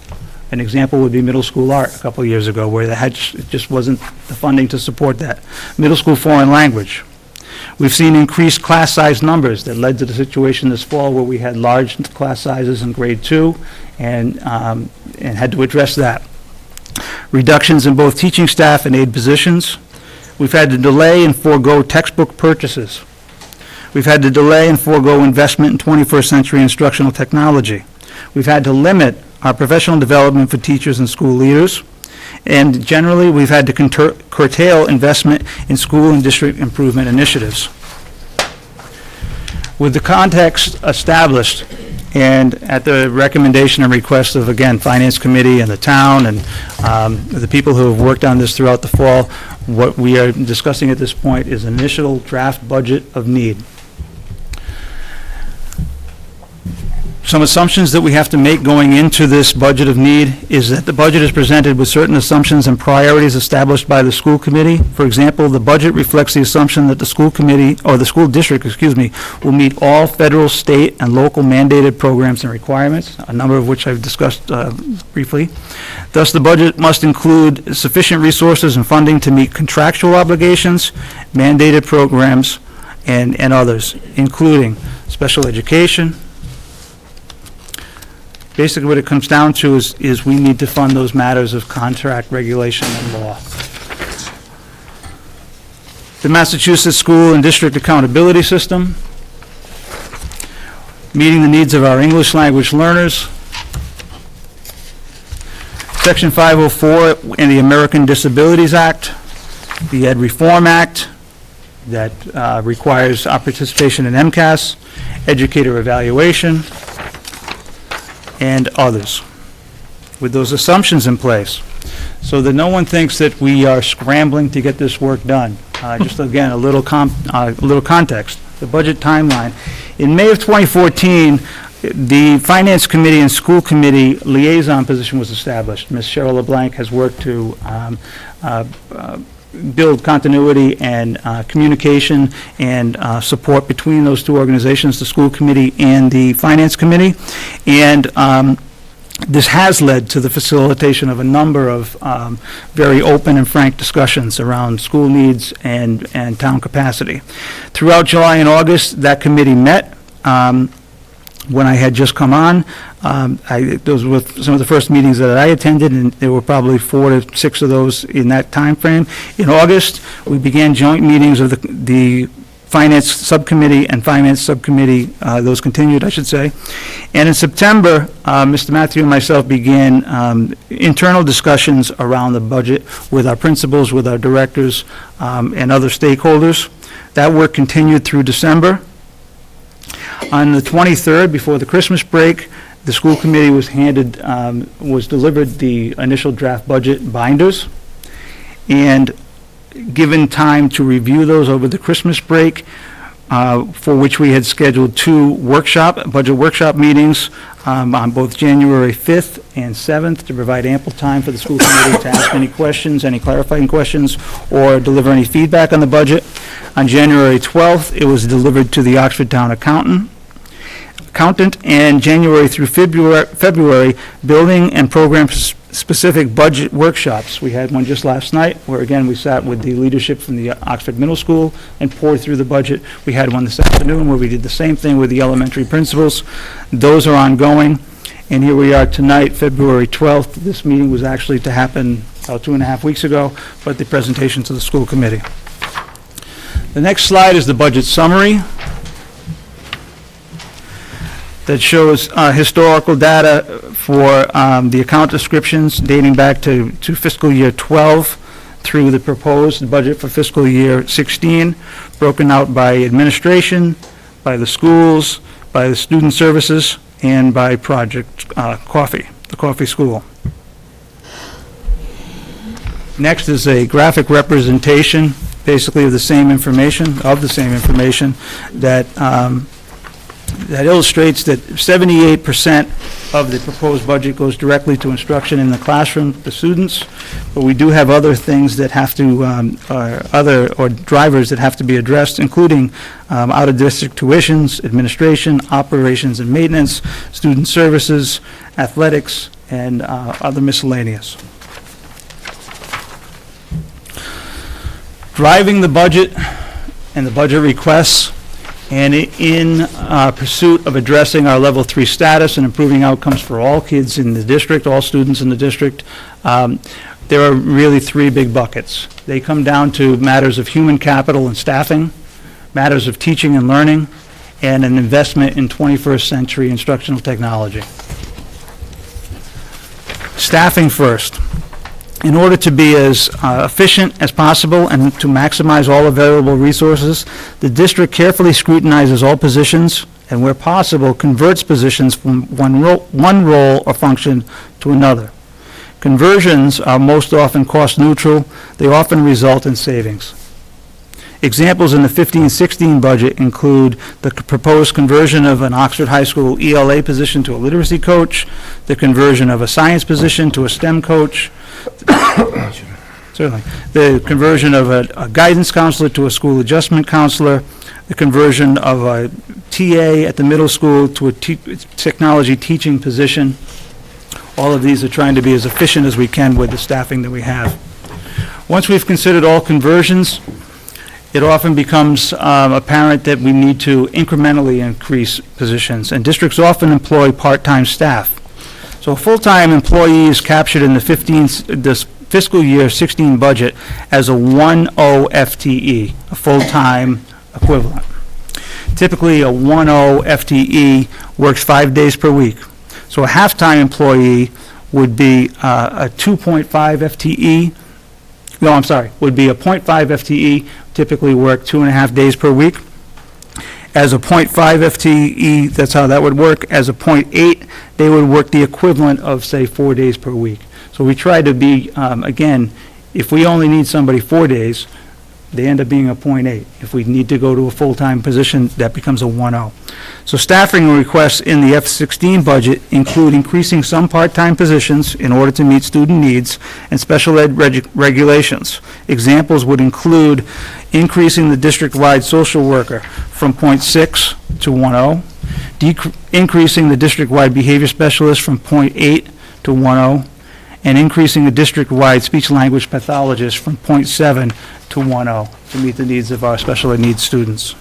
An example would be middle school art a couple of years ago, where it just wasn't the funding to support that. Middle school foreign language. We've seen increased class size numbers that led to the situation this fall where we had large class sizes in grade 2 and had to address that. Reductions in both teaching staff and aid positions. We've had to delay and forego textbook purchases. We've had to delay and forego investment in 21st century instructional technology. We've had to limit our professional development for teachers and school leaders. And generally, we've had to curtail investment in school and district improvement initiatives. With the context established, and at the recommendation and request of, again, Finance Committee and the town and the people who have worked on this throughout the fall, what we are discussing at this point is initial draft budget of need. Some assumptions that we have to make going into this budget of need is that the budget is presented with certain assumptions and priorities established by the school committee. For example, the budget reflects the assumption that the school committee, or the school district, will meet all federal, state, and local mandated programs and requirements, a number of which I've discussed briefly. Thus, the budget must include sufficient resources and funding to meet contractual obligations, mandated programs, and others, including special education. Basically, what it comes down to is we need to fund those matters of contract, regulation, and law. The Massachusetts School and District Accountability System, meeting the needs of our English language learners. Section 504 in the American Disabilities Act, the Ed Reform Act that requires our participation in MCAS, educator evaluation, and others, with those assumptions in place, so that no one thinks that we are scrambling to get this work done. Just again, a little context. The budget timeline. In May of 2014, the Finance Committee and School Committee liaison position was established. Ms. Cheryl LeBlanc has worked to build continuity and communication and support between those two organizations, the school committee and the finance committee. And this has led to the facilitation of a number of very open and frank discussions around school needs and town capacity. Throughout July and August, that committee met. When I had just come on, those were some of the first meetings that I attended, and there were probably 4 to 6 of those in that time frame. In August, we began joint meetings of the Finance Subcommittee and Finance Subcommittee, those continued, I should say. And in September, Mr. Matthew and myself began internal discussions around the budget with our principals, with our directors, and other stakeholders. That work continued through December. On the 23rd, before the Christmas break, the school committee was delivered the initial draft budget binders, and given time to review those over the Christmas break, for which we had scheduled 2 budget workshop meetings on both January 5th and 7th to provide ample time for the school committee to ask any questions, any clarifying questions, or deliver any feedback on the budget. On January 12th, it was delivered to the Oxford Town Accountant, and January through February, building and program-specific budget workshops. We had one just last night, where again, we sat with the leadership from the Oxford Middle School and poured through the budget. We had one this afternoon where we did the same thing with the elementary principals. Those are ongoing, and here we are tonight, February 12th. This meeting was actually to happen about 2.5 weeks ago, but the presentation to the school committee. The next slide is the budget summary that shows historical data for the account descriptions dating back to fiscal year 12 through the proposed budget for fiscal year 16, broken out by administration, by the schools, by the student services, and by Project Coffee, the Coffee School. Next is a graphic representation, basically of the same information, that illustrates that 78% of the proposed budget goes directly to instruction in the classroom, the students, but we do have other things that have to, drivers that have to be addressed, including out-of-district tuitions, administration, operations and maintenance, student services, athletics, and other miscellaneous. Driving the budget and the budget requests, and in pursuit of addressing our level 3 status and improving outcomes for all kids in the district, all students in the district, there are really 3 big buckets. They come down to matters of human capital and staffing, matters of teaching and learning, and an investment in 21st century instructional technology. Staffing first. In order to be as efficient as possible and to maximize all available resources, the district carefully scrutinizes all positions and, where possible, converts positions from one role or function to another. Conversions are most often cost neutral. They often result in savings. Examples in the 15-16 budget include the proposed conversion of an Oxford High School ELA position to a literacy coach, the conversion of a science position to a STEM coach, certainly, the conversion of a guidance counselor to a school adjustment counselor, the conversion of a TA at the middle school to a technology teaching position. All of these are trying to be as efficient as we can with the staffing that we have. Once we've considered all conversions, it often becomes apparent that we need to incrementally increase positions, and districts often employ part-time staff. So a full-time employee is captured in the fiscal year 16 budget as a 1.0 FTE, a full-time equivalent. Typically, a 1.0 FTE works 5 days per week. So a half-time employee would be a 2.5 FTE. No, I'm sorry, would be a 0.5 FTE, typically work 2.5 days per week. As a 0.5 FTE, that's how that would work. As a 0.8, they would work the equivalent of, say, 4 days per week. So we try to be, again, if we only need somebody 4 days, they end up being a 0.8. If we need to go to a full-time position, that becomes a 1.0. So staffing requests in the F-16 budget include increasing some part-time positions in order to meet student needs and special ed regulations. Examples would include increasing the district-wide social worker from 0.6 to 1.0, increasing the district-wide behavior specialist from 0.8 to 1.0, and increasing the district-wide speech-language pathologist from 0.7 to 1.0 to meet the needs of our special ed needs students.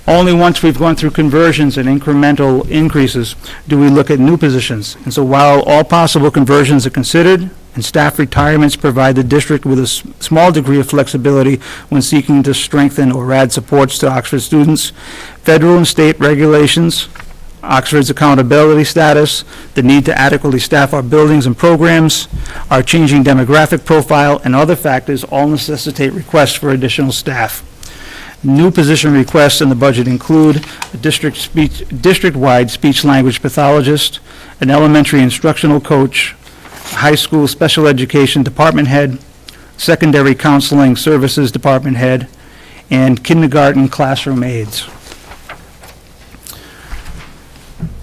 Only once we've gone through conversions and incremental increases do we look at new positions. And so while all possible conversions are considered and staff retirements provide the district with a small degree of flexibility when seeking to strengthen or add supports to Oxford students, federal and state regulations, Oxford's accountability status, the need to adequately staff our buildings and programs, our changing demographic profile, and other factors all necessitate requests for additional staff. New position requests in the budget include a district-wide speech-language pathologist, an elementary instructional coach, a high school special education department head, secondary counseling services department head, and kindergarten classroom aides.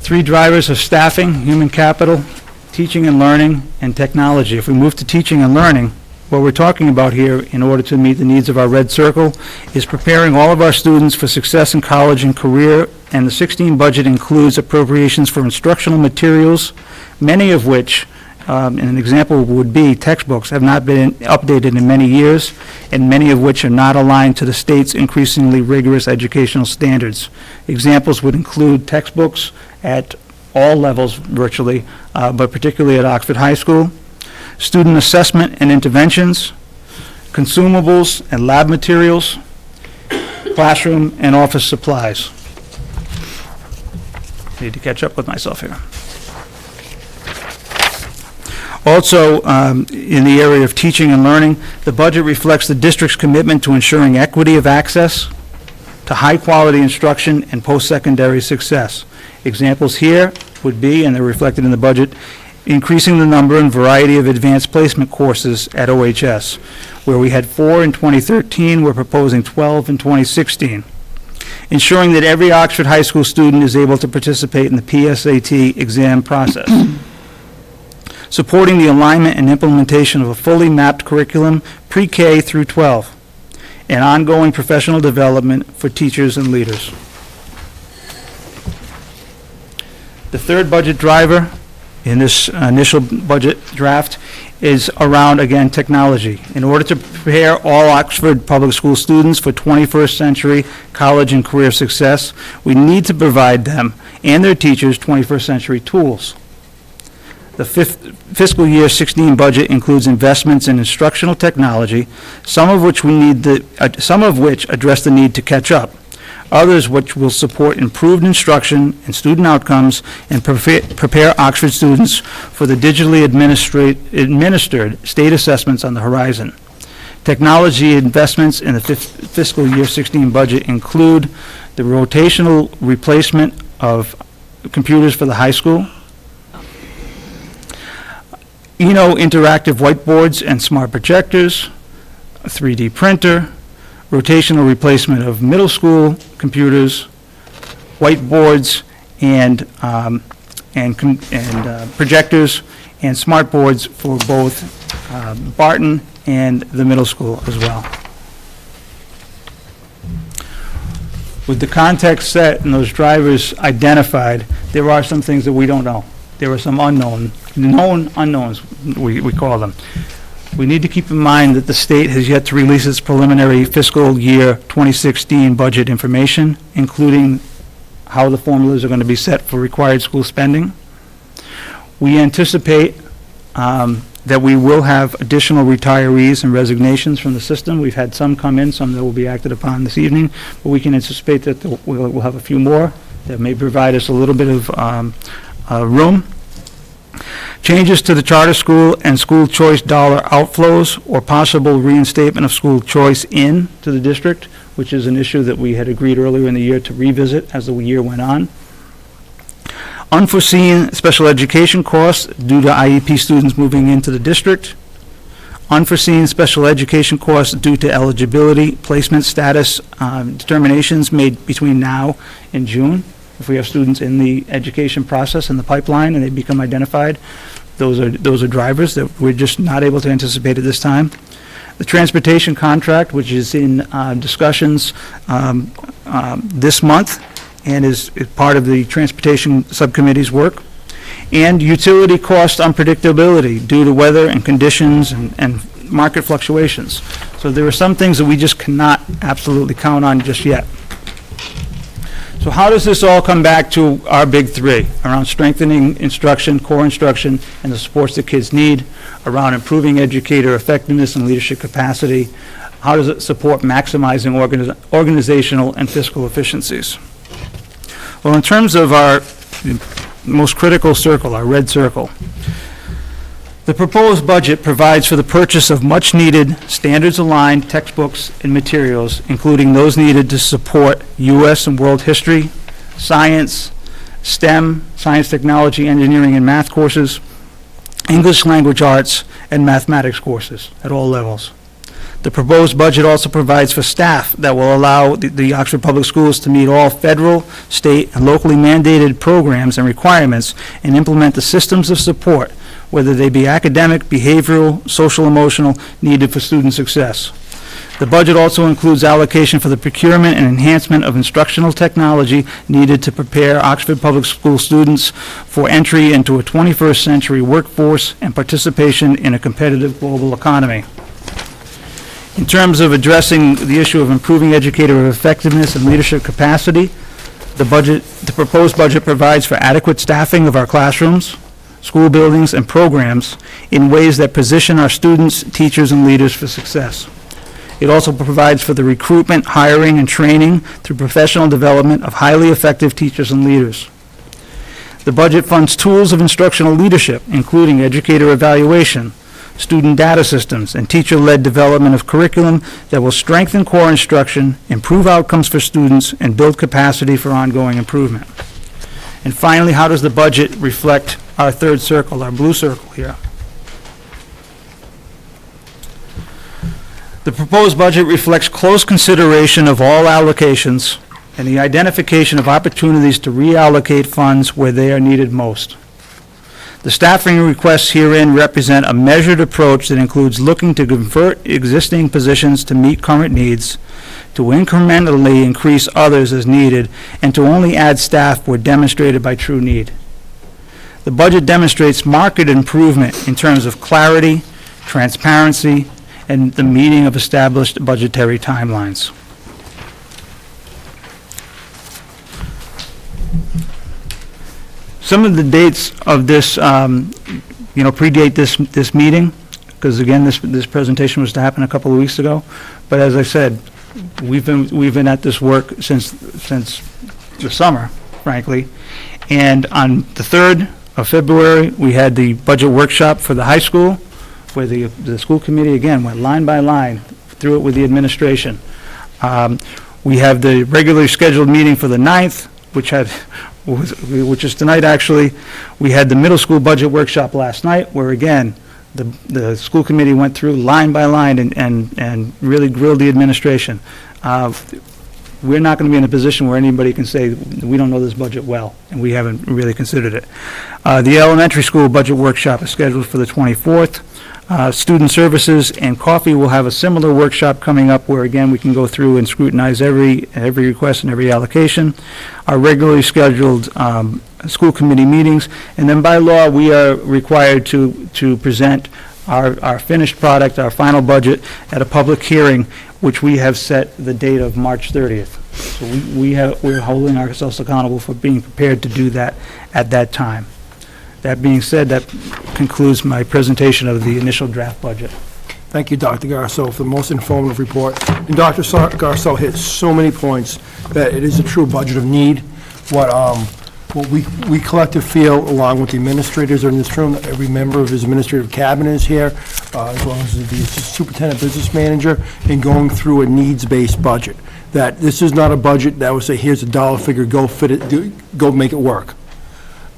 3 drivers of staffing: human capital, teaching and learning, and technology. If we move to teaching and learning, what we're talking about here, in order to meet the needs of our red circle, is preparing all of our students for success in college and career, and the 16 budget includes appropriations for instructional materials, many of which, and an example would be textbooks, have not been updated in many years, and many of which are not aligned to the state's increasingly rigorous educational standards. Examples would include textbooks at all levels virtually, but particularly at Oxford High School, student assessment and interventions, consumables and lab materials, classroom and office supplies. I need to catch up with myself here. Also, in the area of teaching and learning, the budget reflects the district's commitment to ensuring equity of access to high-quality instruction and post-secondary success. Examples here would be, and they're reflected in the budget, increasing the number and variety of advanced placement courses at OHS. Where we had 4 in 2013, we're proposing 12 in 2016. Ensuring that every Oxford High School student is able to participate in the PSAT exam process. Supporting the alignment and implementation of a fully mapped curriculum, pre-K through 12, and ongoing professional development for teachers and leaders. The third budget driver in this initial budget draft is around, again, technology. In order to prepare all Oxford Public School students for 21st century college and career success, we need to provide them and their teachers 21st century tools. The fiscal year 16 budget includes investments in instructional technology, some of which address the need to catch up. others which will support improved instruction and student outcomes and prepare Oxford students for the digitally administered state assessments on the horizon. Technology investments in the fiscal year 16 budget include the rotational replacement of computers for the high school, interactive whiteboards and smart projectors, a 3D printer, rotational replacement of middle school computers, whiteboards, and projectors and smart boards for both Barton and the middle school as well. With the context set and those drivers identified, there are some things that we don't know. There are some known unknowns, we call them. We need to keep in mind that the state has yet to release its preliminary fiscal year 2016 budget information, including how the formulas are going to be set for required school spending. We anticipate that we will have additional retirees and resignations from the system. We've had some come in, some that will be acted upon this evening, but we can anticipate that we'll have a few more that may provide us a little bit of room. Changes to the charter school and school choice dollar outflows or possible reinstatement of school choice to the district, which is an issue that we had agreed earlier in the year to revisit as the year went on. Unforeseen special education costs due to IEP students moving into the district. Unforeseen special education costs due to eligibility, placement status determinations made between now and June. If we have students in the education process in the pipeline and they become identified, those are drivers that we're just not able to anticipate at this time. The transportation contract, which is in discussions this month and is part of the transportation subcommittee's work. And utility cost unpredictability due to weather and conditions and market fluctuations. So there are some things that we just cannot absolutely count on just yet. So how does this all come back to our big three around strengthening instruction, core instruction, and the supports that kids need, around improving educator effectiveness and leadership capacity? How does it support maximizing organizational and fiscal efficiencies? Well, in terms of our most critical circle, our red circle, the proposed budget provides for the purchase of much-needed, standards-aligned textbooks and materials, including those needed to support U.S. and world history, science, STEM, science, technology, engineering, and math courses, English language arts, and mathematics courses at all levels. The proposed budget also provides for staff that will allow the Oxford Public Schools to meet all federal, state, and locally mandated programs and requirements and implement the systems of support, whether they be academic, behavioral, social, emotional, needed for student success. The budget also includes allocation for the procurement and enhancement of instructional technology needed to prepare Oxford Public School students for entry into a 21st century workforce and participation in a competitive global economy. In terms of addressing the issue of improving educator effectiveness and leadership capacity, the proposed budget provides for adequate staffing of our classrooms, school buildings, and programs in ways that position our students, teachers, and leaders for success. It also provides for the recruitment, hiring, and training through professional development of highly effective teachers and leaders. The budget funds tools of instructional leadership, including educator evaluation, student data systems, and teacher-led development of curriculum that will strengthen core instruction, improve outcomes for students, and build capacity for ongoing improvement. And finally, how does the budget reflect our third circle, our blue circle here? The proposed budget reflects close consideration of all allocations and the identification of opportunities to reallocate funds where they are needed most. The staffing requests herein represent a measured approach that includes looking to convert existing positions to meet current needs, to incrementally increase others as needed, and to only add staff where demonstrated by true need. The budget demonstrates marked improvement in terms of clarity, transparency, and the meeting of established budgetary timelines. Some of the dates of this, predate this meeting, because again, this presentation was to happen a couple of weeks ago. But as I said, we've been at this work since the summer, frankly. And on the 3rd of February, we had the budget workshop for the high school, where the school committee, again, went line by line through it with the administration. We have the regularly scheduled meeting for the 9th, which is tonight, actually. We had the middle school budget workshop last night, where, again, the school committee went through line by line and really grilled the administration. We're not going to be in a position where anybody can say, we don't know this budget well, and we haven't really considered it. The elementary school budget workshop is scheduled for the 24th. Student Services and Coffee will have a similar workshop coming up where, again, we can go through and scrutinize every request and every allocation. Our regularly scheduled school committee meetings, and then by law, we are required to present our finished product, our final budget, at a public hearing, which we have set the date of March 30th. So we're holding ourselves accountable for being prepared to do that at that time. That being said, that concludes my presentation of the initial draft budget. Thank you, Dr. Garceau, for the most informative report. And Dr. Garceau hit so many points that it is a true budget of need. What we collectively feel, along with the administrators are in this room, every member of his administrative cabinet is here, as well as the superintendent business manager, in going through a needs-based budget. That this is not a budget that would say, here's a dollar figure, go fit it, go make it work.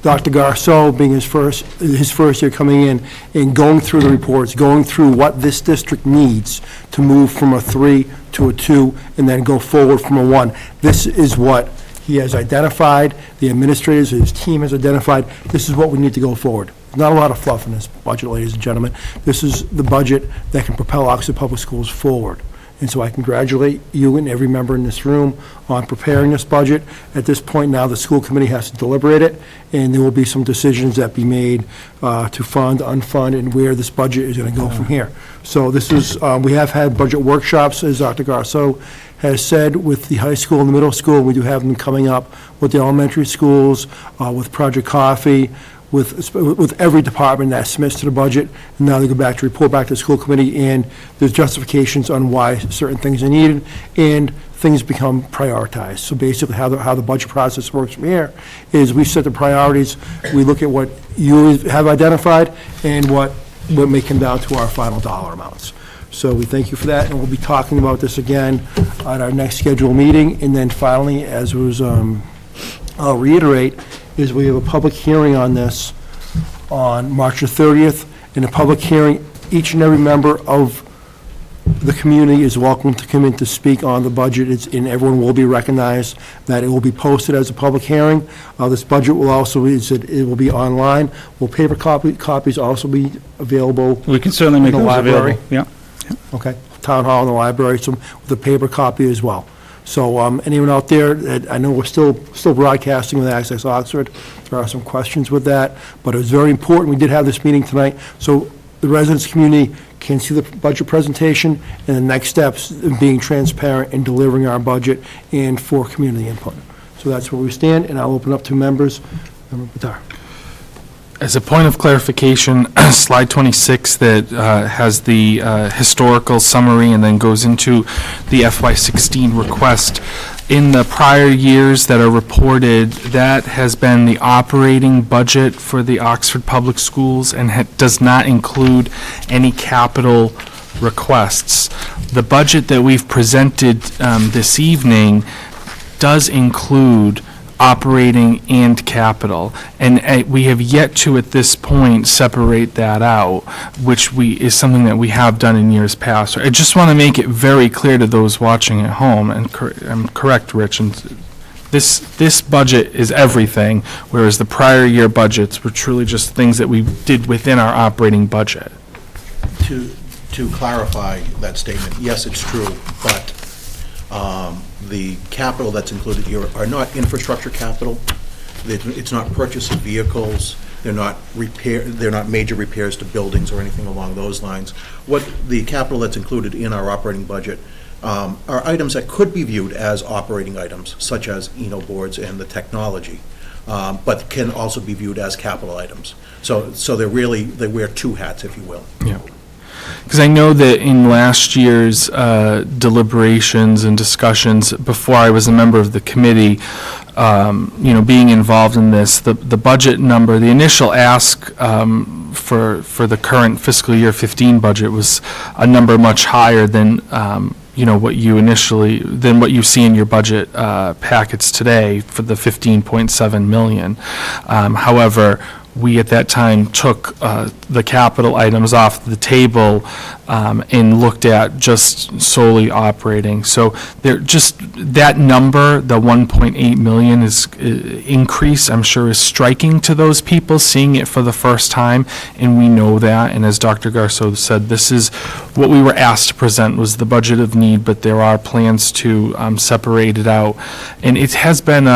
Dr. Garceau, being his first year coming in and going through the reports, going through what this district needs to move from a 3 to a 2 and then go forward from a 1. This is what he has identified, the administrators, his team has identified, this is what we need to go forward. There's not a lot of fluff in this budget, ladies and gentlemen. This is the budget that can propel Oxford Public Schools forward. And so I congratulate you and every member in this room on preparing this budget. At this point now, the school committee has to deliberate it, and there will be some decisions that be made to fund, unfund, and where this budget is going to go from here. So this is, we have had budget workshops, as Dr. Garceau has said, with the high school and the middle school. We do have them coming up with the elementary schools, with Project Coffee, with every department that submits to the budget. And now they go back to report back to the school committee, and there's justifications on why certain things are needed, and things become prioritized. So basically how the budget process works from here is we set the priorities, we look at what you have identified and what may come down to our final dollar amounts. So we thank you for that, and we'll be talking about this again at our next scheduled meeting. And then finally, as was, I'll reiterate, is we have a public hearing on this on March the 30th. In a public hearing, each and every member of the community is welcome to come in to speak on the budget, and everyone will be recognized, that it will be posted as a public hearing. This budget will also, it will be online. Will paper copies also be available? We can certainly make In the those library? available. Yeah. Okay, town hall and the library, so with a paper copy as well. So anyone out there, that I know we're still broadcasting with Access Oxford, there are some questions with that, but it was very important, we did have this meeting tonight, so the residents community can see the budget presentation and the next steps in being transparent and delivering our budget and for community input. So that's where we stand, and I'll open up to members. Member Bitar. As a point of clarification, slide 26 that has the historical summary and then goes into the FY16 request. In the prior years that are reported, that has been the operating budget for the Oxford Public Schools and does not include any capital requests. The budget that we've presented this evening does include operating and capital, and we have yet to, at this point, separate that out, which is something that we have done in years past. I just want to make it very clear to those watching at home, and I'm correct, Rich, and this budget is everything, whereas the prior year budgets were truly just things that we did within our operating budget. To clarify that statement, yes, it's true, but the capital that's included here are not infrastructure capital. It's not purchase of vehicles. They're not major repairs to buildings or anything along those lines. What the capital that's included in our operating budget are items that could be viewed as operating items, such as boards and the technology, but can also be viewed as capital items. So they wear two hats, if you will. Yeah. because I know that in last year's deliberations and discussions, before I was a member of the committee, being involved in this, the budget number, the initial ask for the current fiscal year 15 budget was a number much higher than, what you see in your budget packets today for the 15.7 million. However, we at that time took the capital items off the table and looked at just solely operating. So that number, the 1.8 million increase, I'm sure is striking to those people seeing it for the first time, and we know that. And as Dr. Garceau said, this is what we were asked to present was the budget of need, but there are plans to separate it out. And it has been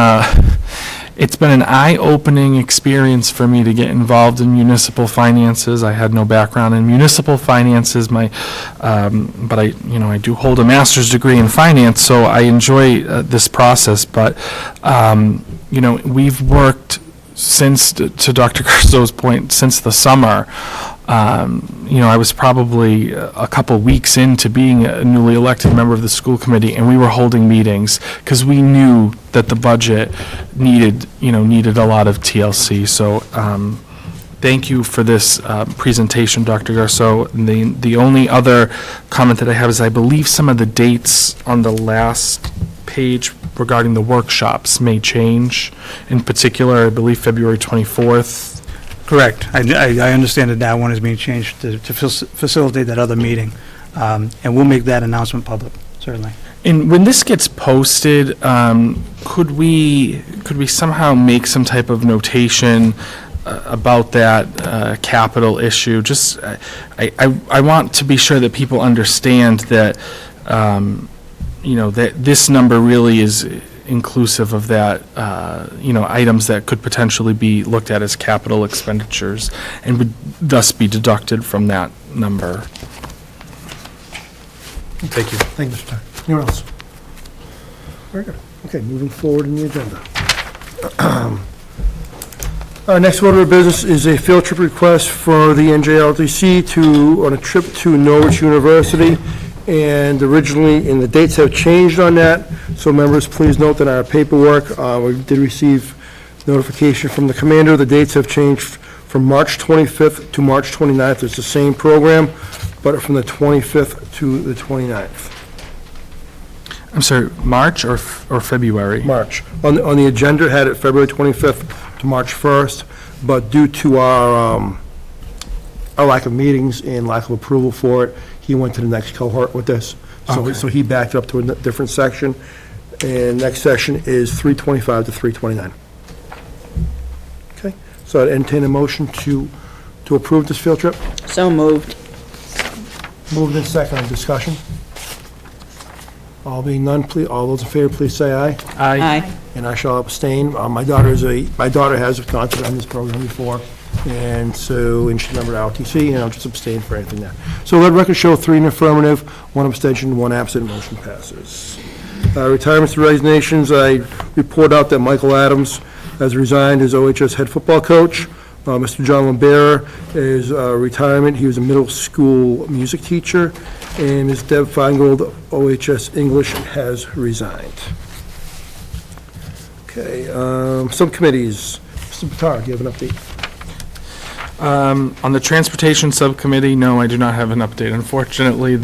It's been an eye-opening experience for me to get involved in municipal finances. I had no background in municipal finances, but I do hold a master's degree in finance, so I enjoy this process. But we've worked since, to Dr. Garceau's point, since the summer. I was probably a couple weeks into being a newly elected member of the school committee, and we were holding meetings because we knew that the budget needed a lot of TLC. So thank you for this presentation, Dr. Garceau. And the only other comment that I have is I believe some of the dates on the last page regarding the workshops may change. In particular, I believe February 24th. Correct. I understand that now one is being changed to facilitate that other meeting. And we'll make that announcement public, certainly. And when this gets posted, could we somehow make some type of notation about that capital issue? Just, I want to be sure that people understand that, that this number really is inclusive of that, items that could potentially be looked at as capital expenditures and would thus be deducted from that number. Thank you. Thank you, Mr. Ty. Anyone else? Very good. Okay, moving forward in the agenda. Our next order of business is a field trip request for the NJLTC on a trip to Norwich University. And originally, and the dates have changed on that, so members, please note that our paperwork, we did receive notification from the commander. The dates have changed from March 25th to March 29th. It's the same program, but from the 25th to the 29th. I'm sorry, March or February? March. On the agenda, it had it February 25th to March 1st, but due to our lack of meetings and lack of approval for it, he went to the next cohort with this. So he backed up to a different section, and next section is 325 to 329. Okay, so I'd entertain a motion to approve this field trip. So moved. Moved in second. Discussion. All being none, please, all those in favor, please say aye. Aye. And I shall abstain. My daughter has gone to this program before, and she's a member of LTC, and I'll just abstain for anything there. So let record show 3 in affirmative, 1 abstention, 1 absent, motion passes. Retirements and resignations, I report out that Michael Adams has resigned as OHS head football coach. Mr. John Lambert is retirement. He was a middle school music teacher. And Ms. Deb Feingold, OHS English, has resigned. Okay, subcommittees. Mr. Bitar, do you have an update? On the transportation subcommittee, no, I do not have an update. Unfortunately,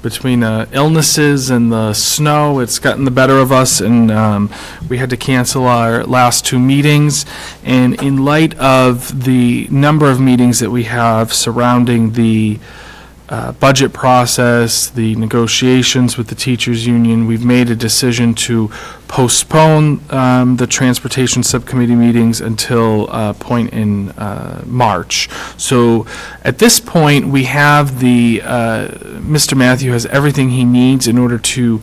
between illnesses and the snow, it's gotten the better of us, and we had to cancel our last 2 meetings. And in light of the number of meetings that we have surrounding the budget process, the negotiations with the teachers union, we've made a decision to postpone the transportation subcommittee meetings until a point in March. So at this point, we have Mr. Matthew has everything he needs in order to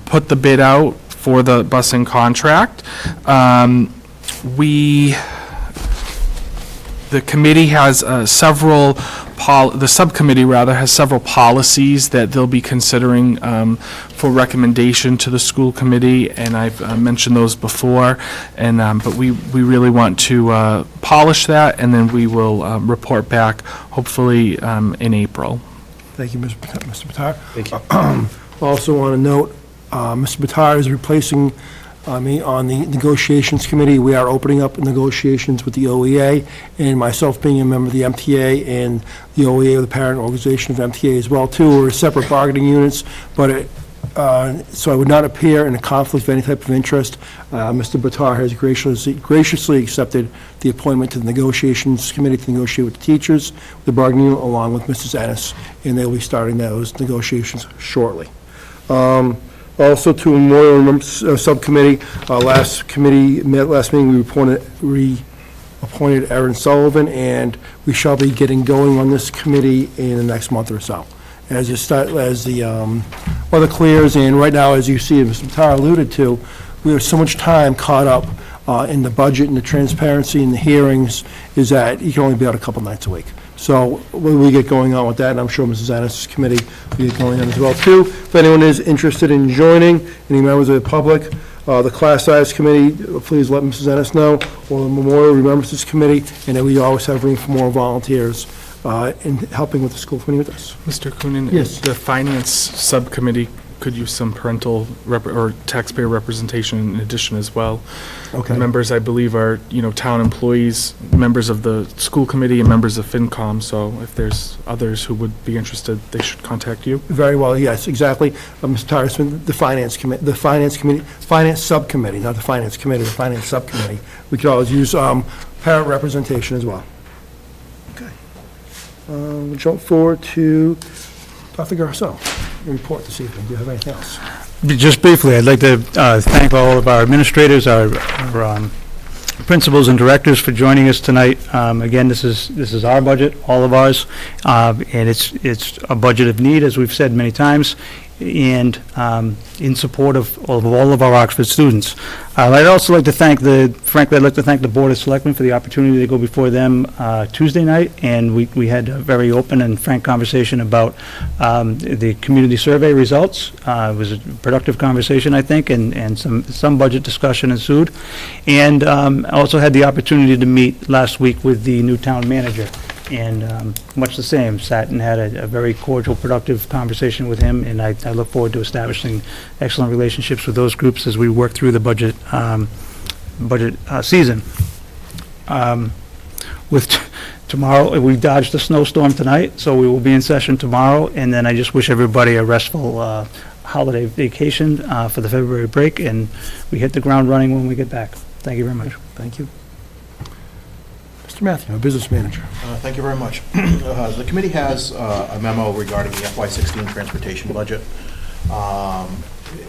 put the bid out for the busing contract. The committee has the subcommittee rather has several policies that they'll be considering for recommendation to the school committee, and I've mentioned those before. And but we really want to polish that, and then we will report back hopefully in April. Thank you, Mr. Batar. Thank you. Also want to note, Mr. Batar is replacing me on the negotiations committee. We are opening up negotiations with the OEA, and myself being a member of the MTA and the OEA, the parent organization of MTA as well, too. We're separate bargaining units, but so I would not appear in a conflict of any type of interest. Mr. Batar has graciously accepted the appointment to the negotiations committee to negotiate with the teachers, the bargaining unit, along with Mrs. Ennis, and they'll be starting those negotiations shortly. Also, to Memorial Subcommittee, last meeting, we appointed Erin Sullivan, and we shall be getting going on this committee in the next month or so. As the weather clears, and right now, as you see, Mr. Batar alluded to, we have so much time caught up in the budget and the transparency and the hearings, is that you can only be out a couple nights a week. So when we get going on with that, and I'm sure Mrs. Ennis' committee will get going on as well, too. If anyone is interested in joining, any members of the public, the class size committee, please let Mrs. Ennis know, or the Memorial Remembrances Committee, and then we always have room for more volunteers in helping with the school committee with us. Mr. Coonan? Yes. The Finance Subcommittee could use some parental or taxpayer representation in addition as well. Okay. The members, I believe, are, town employees, members of the school committee, and members of FinCom, so if there's others who would be interested, they should contact you. Very well, yes, exactly. Mr. Tyson, the finance subcommittee, not the finance committee, the finance subcommittee. We could always use parent representation as well. Okay. We'll jump forward to Dr. Garceau. Your report this evening. Do you have anything else? Just briefly, I'd like to thank all of our administrators, our principals and directors for joining us tonight. Again, this is our budget, all of ours, and it's a budget of need, as we've said many times, and in support of all of our Oxford students. I'd also like to thank the Board of Selectmen for the opportunity to go before them Tuesday night, and we had a very open and frank conversation about the community survey results. It was a productive conversation, I think, and some budget discussion ensued. And I also had the opportunity to meet last week with the new town manager, and much the same, sat and had a very cordial, productive conversation with him, and I look forward to establishing excellent relationships with those groups as we work through the budget season. With tomorrow, we dodged the snowstorm tonight, so we will be in session tomorrow, and then I just wish everybody a restful holiday vacation for the February break, and we hit the ground running when we get back. Thank you very much. Thank you. Mr. Matthew, our business manager. Thank you very much. The committee has a memo regarding the FY16 transportation budget.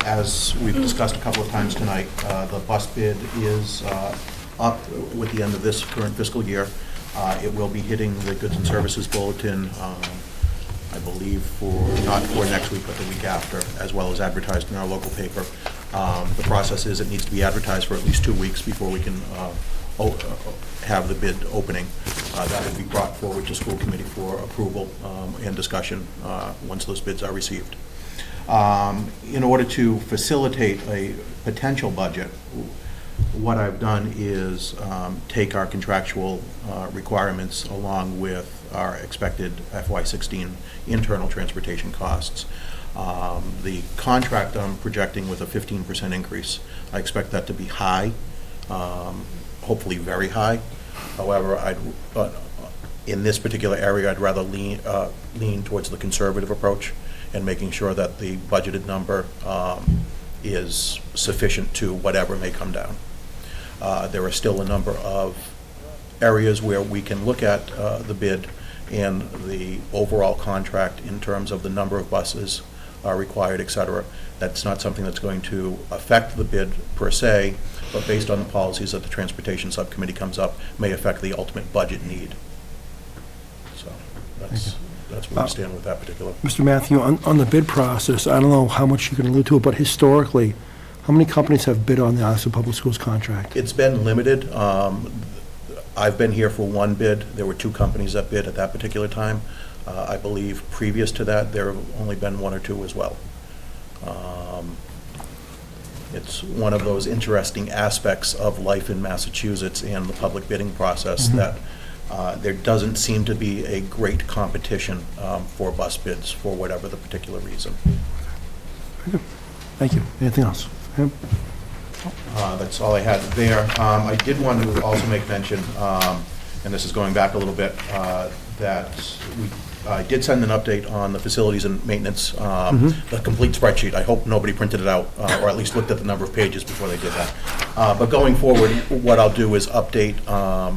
As we've discussed a couple of times tonight, the bus bid is up with the end of this current fiscal year. It will be hitting the goods and services bulletin, I believe, not for next week, but the week after, as well as advertised in our local paper. The process is it needs to be advertised for at least 2 weeks before we can have the bid opening. That will be brought forward to school committee for approval and discussion once those bids are received. In order to facilitate a potential budget, what I've done is take our contractual requirements along with our expected FY16 internal transportation costs. The contract I'm projecting with a 15% increase, I expect that to be high, hopefully very high. However, in this particular area, I'd rather lean towards the conservative approach and making sure that the budgeted number is sufficient to whatever may come down. There are still a number of areas where we can look at the bid and the overall contract in terms of the number of buses required, et cetera. That's not something that's going to affect the bid per se, but based on the policies that the Transportation Subcommittee comes up, may affect the ultimate budget need. So that's where we stand with that particular. Mr. Matthew, on the bid process, I don't know how much you can allude to it, but historically, how many companies have bid on the Oxford Public Schools contract? It's been limited. I've been here for one bid. There were 2 companies that bid at that particular time. I believe previous to that, there have only been 1 or 2 as well. It's one of those interesting aspects of life in Massachusetts and the public bidding process that There doesn't seem to be a great competition for bus bids for whatever the particular reason. Thank you. Anything else? Yep. That's all I had there. I did want to also make mention, and this is going back a little bit, that I did send an update on the facilities and maintenance, the complete spreadsheet. I hope nobody printed it out, or at least looked at the number of pages before they did that. But going forward, what I'll do is update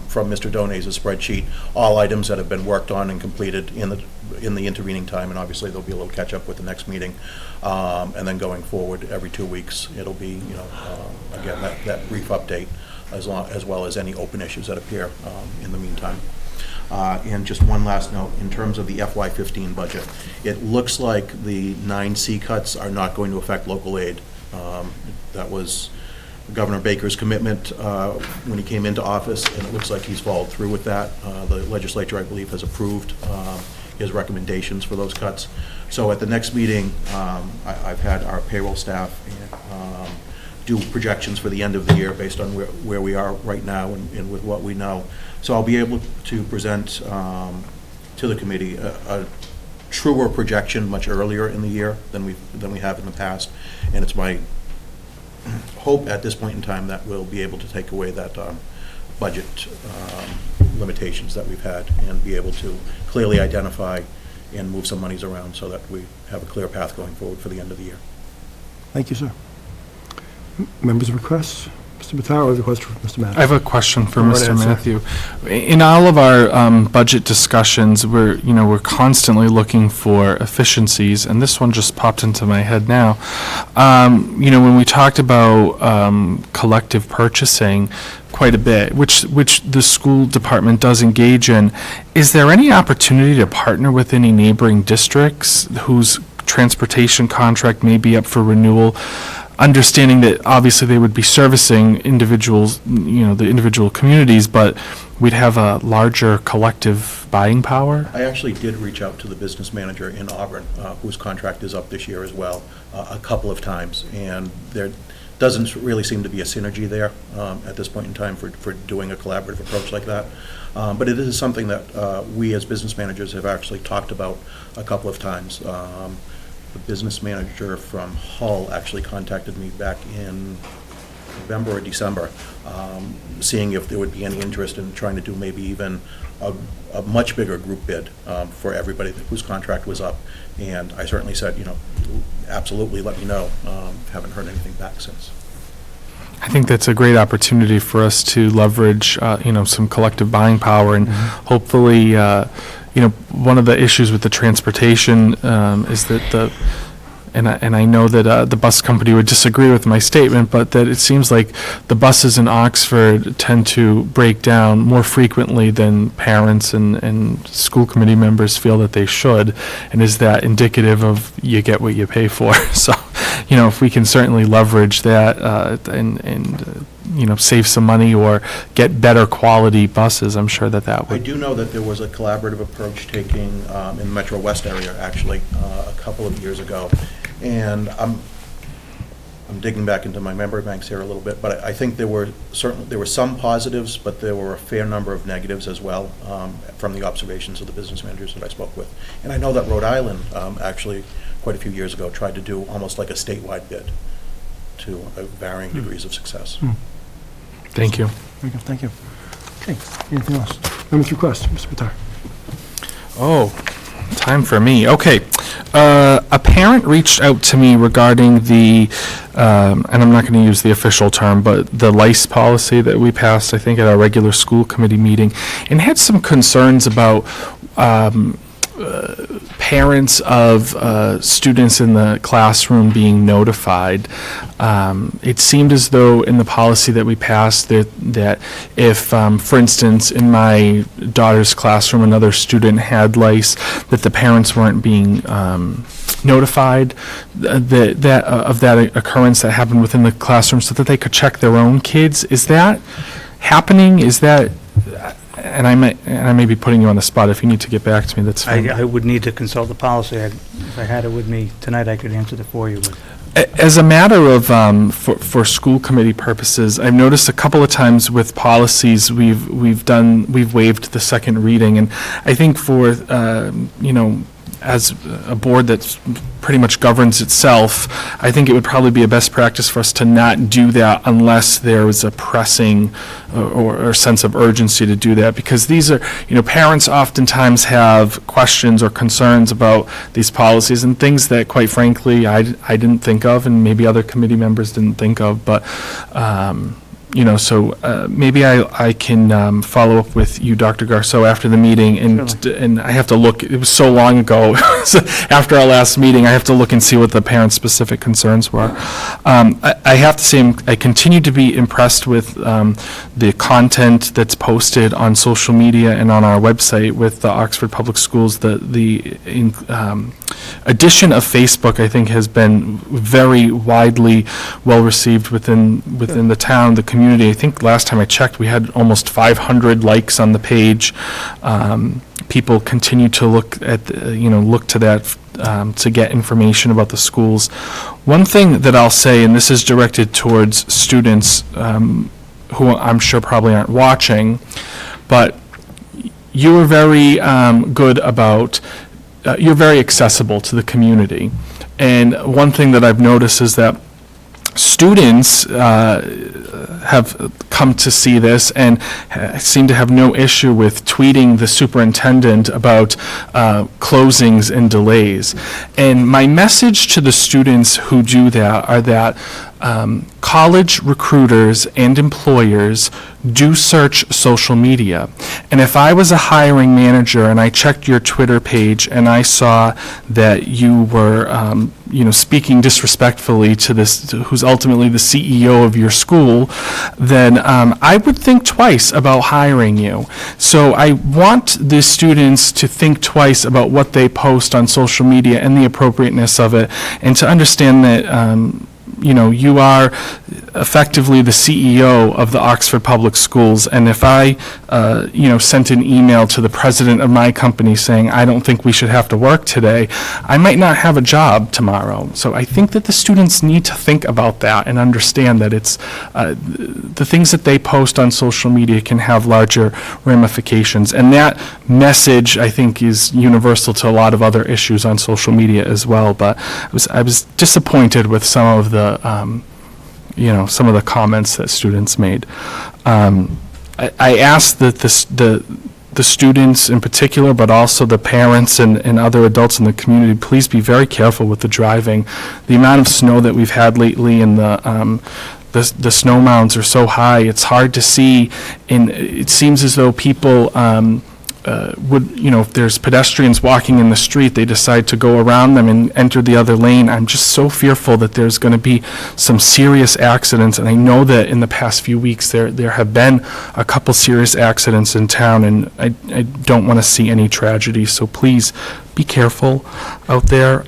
from Mr. Donay's spreadsheet all items that have been worked on and completed in the intervening time, and obviously there'll be a little catch-up with the next meeting. And then going forward, every 2 weeks, it'll be, again, that brief update, as well as any open issues that appear in the meantime. And just one last note, in terms of the FY15 budget, it looks like the 9C cuts are not going to affect local aid. That was Governor Baker's commitment when he came into office, and it looks like he's followed through with that. The legislature, I believe, has approved his recommendations for those cuts. So at the next meeting, I've had our payroll staff do projections for the end of the year based on where we are right now and with what we know. So I'll be able to present to the committee a truer projection much earlier in the year than we have in the past. And it's my hope at this point in time that we'll be able to take away that budget limitations that we've had and be able to clearly identify and move some monies around so that we have a clear path going forward for the end of the year. Thank you, sir. Members' requests? Mr. Mataro has a question for Mr. Matthews. I have a question for Go right Mr. ahead, sir. Matthew. In all of our budget discussions, we're constantly looking for efficiencies, and this one just popped into my head now. When we talked about collective purchasing quite a bit, which the school department does engage in, is there any opportunity to partner with any neighboring districts whose transportation contract may be up for renewal? Understanding that obviously they would be servicing individuals, the individual communities, but we'd have a larger collective buying power? I actually did reach out to the business manager in Auburn, whose contract is up this year as well, a couple of times, and there doesn't really seem to be a synergy there at this point in time for doing a collaborative approach like that. But it is something that we as business managers have actually talked about a couple of times. The business manager from Hull actually contacted me back in November or December, seeing if there would be any interest in trying to do maybe even a much bigger group bid for everybody whose contract was up. And I certainly said, absolutely, let me know. Haven't heard anything back since. I think that's a great opportunity for us to leverage, some collective buying power, and hopefully, one of the issues with the transportation is that and I know that the bus company would disagree with my statement, but that it seems like the buses in Oxford tend to break down more frequently than parents and school committee members feel that they should. And is that indicative of you get what you pay for? So, if we can certainly leverage that and save some money or get better quality buses, I'm sure that I would. do know that there was a collaborative approach taking in the Metro West area, actually, a couple of years ago. And I'm digging back into my memory banks here a little bit, but I think there were some positives, but there were a fair number of negatives as well from the observations of the business managers that I spoke with. And I know that Rhode Island, actually, quite a few years ago, tried to do almost like a statewide bid to varying degrees of success. Thank you. Very good, thank you. Okay, anything else? Members' requests, Mr. Mataro. Oh, time for me. Okay. A parent reached out to me regarding the, and I'm not going to use the official term, but the LICE policy that we passed, I think, at our regular school committee meeting, and had some concerns about parents of students in the classroom being notified. It seemed as though in the policy that we passed that if, for instance, in my daughter's classroom, another student had lice, that the parents weren't being notified of that occurrence that happened within the classroom so that they could check their own kids. Is that happening? Is that... And I may be putting you on the spot. If you need to get back to me, that's fine. I would need to consult the policy. If I had it with me tonight, I could answer it for you. But As a matter of, for school committee purposes, I've noticed a couple of times with policies, we've waived the second reading, and I think for, as a board that's pretty much governs itself, I think it would probably be a best practice for us to not do that unless there was a pressing or sense of urgency to do that, because these are, parents oftentimes have questions or concerns about these policies and things that, quite frankly, I didn't think of, and maybe other committee members didn't think of, but, so maybe I can follow up with you, Dr. Garceau, after the meeting, and I have to look, it was so long ago, so after our last meeting, I have to look and see what the parent-specific concerns were. I have to say, I continue to be impressed with the content that's posted on social media and on our website with the Oxford Public Schools. The addition of Facebook, I think, has been very widely well-received within the town, the community. I think last time I checked, we had almost 500 likes on the page. People continue to look at, look to that to get information about the schools. One thing that I'll say, and this is directed towards students who I'm sure probably aren't watching, but you are very good about, you're very accessible to the community. And one thing that I've noticed is that students have come to see this and seem to have no issue with tweeting the superintendent about closings and delays. And my message to the students who do that are that college recruiters and employers do search social media. And if I was a hiring manager and I checked your Twitter page and I saw that you were, speaking disrespectfully to this, who's ultimately the CEO of your school, then I would think twice about hiring you. So I want the students to think twice about what they post on social media and the appropriateness of it, and to understand that you are effectively the CEO of the Oxford Public Schools, and if I, sent an email to the president of my company saying, I don't think we should have to work today, I might not have a job tomorrow. So I think that the students need to think about that and understand that it's, the things that they post on social media can have larger ramifications. And that message, I think, is universal to a lot of other issues on social media as well. But I was disappointed with some of the some of the comments that students made. I asked that the students in particular, but also the parents and other adults in the community, please be very careful with the driving. The amount of snow that we've had lately and the snow mounds are so high, it's hard to see, and it seems as though people if there's pedestrians walking in the street, they decide to go around them and enter the other lane. I'm just so fearful that there's going to be some serious accidents, and I know that in the past few weeks there have been a couple serious accidents in town, and I don't want to see any tragedy, so please be careful out there.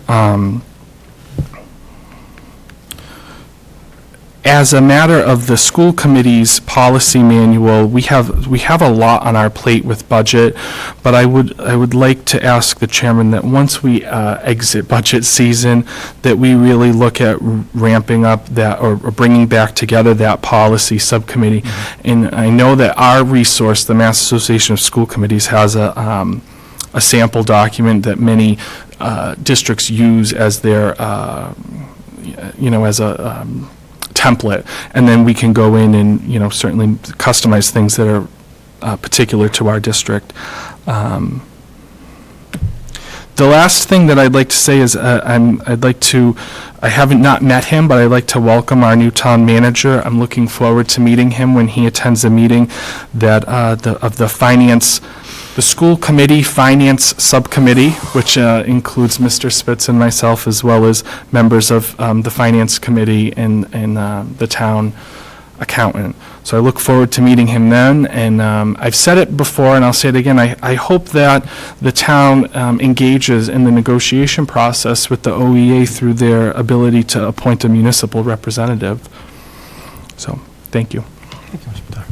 As a matter of the school committee's policy manual, we have a lot on our plate with budget, but I would like to ask the chairman that once we exit budget season, that we really look at ramping up that or bringing back together that policy subcommittee. Mm-hmm. And I know that our resource, the Mass Association of School Committees, has a sample document that many districts use as their as a template, and then we can go in and certainly customize things that are particular to our district. The last thing that I'd like to say is I haven't not met him, but I'd like to welcome our new town manager. I'm looking forward to meeting him when he attends a meeting that of the school committee finance subcommittee, which includes Mr. Spitz and myself, as well as members of the finance committee and the town accountant. So I look forward to meeting him then, and I've said it before and I'll say it again, I hope that the town engages in the negotiation process with the OEA through their ability to appoint a municipal representative. So, thank you. Thank you, Mr. Padar.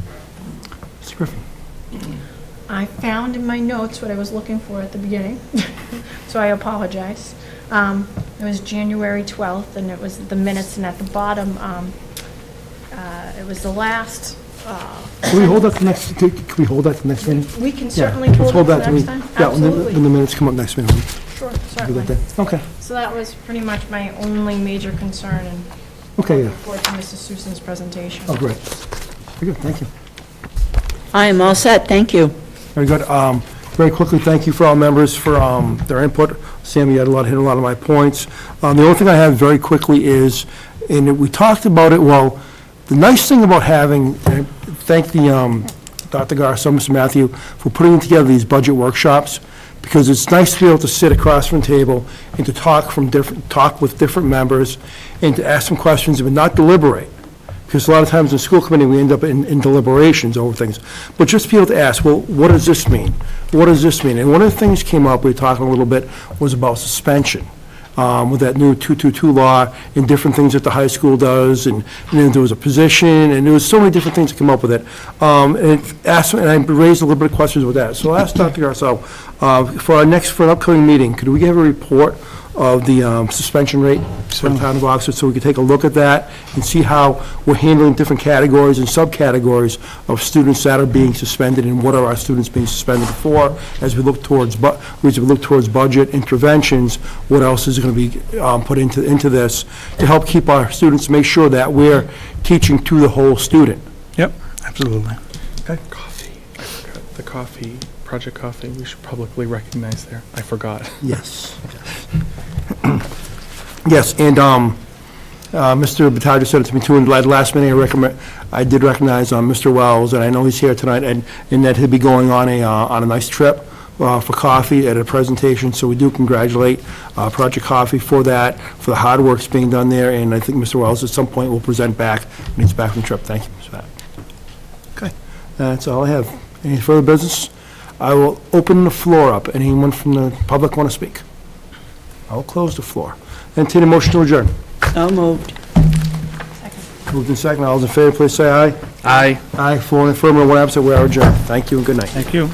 Mr. Griffin. I found in my notes what I was looking for at the beginning, so I apologize. It was January 12th, and it was the minutes, and at the bottom, it was the last, Can we hold that to next, can we hold that to next meeting? we can Yeah, certainly let's hold it that for to next me. time. Yeah, when the Absolutely. minutes come up next meeting. Sure, We'll do certainly. that then. Okay, So that was pretty much my only major concern, and okay, yeah. looking forward to Mrs. Susan's presentation. Oh, great. Very good, thank you. I am all set, thank you. Very good. Very quickly, thank you for all members for their input. Sammy had hit a lot of my points. The only thing I have very quickly is, and we talked about it, well, the nice thing about having, and thank the Dr. Garza, Mr. Matthew, for putting together these budget workshops, because it's nice to be able to sit across from the table and to talk with different members and to ask them questions but not deliberate. Because a lot of times in school committee, we end up in deliberations over things. But just be able to ask, well, what does this mean? What does this mean? And one of the things came up, we were talking a little bit, was about suspension. With that new 222 law and different things that the high school does, and then there was a position, and there was so many different things that came up with it. And I raised a little bit of questions with that. So I asked Dr. Garza, for an upcoming meeting, could we have a report of the suspension rate for the town of Oxford, so we could take a look at that and see how we're handling different categories and subcategories of students that are being suspended, and what are our students being suspended for, as we look towards budget interventions. What else is going to be put into this to help keep our students, make sure that we're teaching to the whole student. Yep, absolutely. Coffee, I forgot, the coffee, Project Coffee, we should publicly recognize there. I forgot. Yes. Yes, and Mr. Battaglia said it to me too, and last minute I did recognize Mr. Wells, and I know he's here tonight, and that he'll be going on a nice trip for coffee at a presentation, so we do congratulate Project Coffee for that, for the hard work that's being done there, and I think Mr. Wells at some point will present back when he's back from the trip. Thank you for that. Okay, that's all I have. Any further business? I will open the floor up. Anyone from the public want to speak? I will close the floor. Entertain a motion to adjourn. So moved. Moved in second. All those in favor, please say aye. Aye. Aye, 4 in affirmative, 1 absent. We are adjourned. Thank you and good night. Thank you.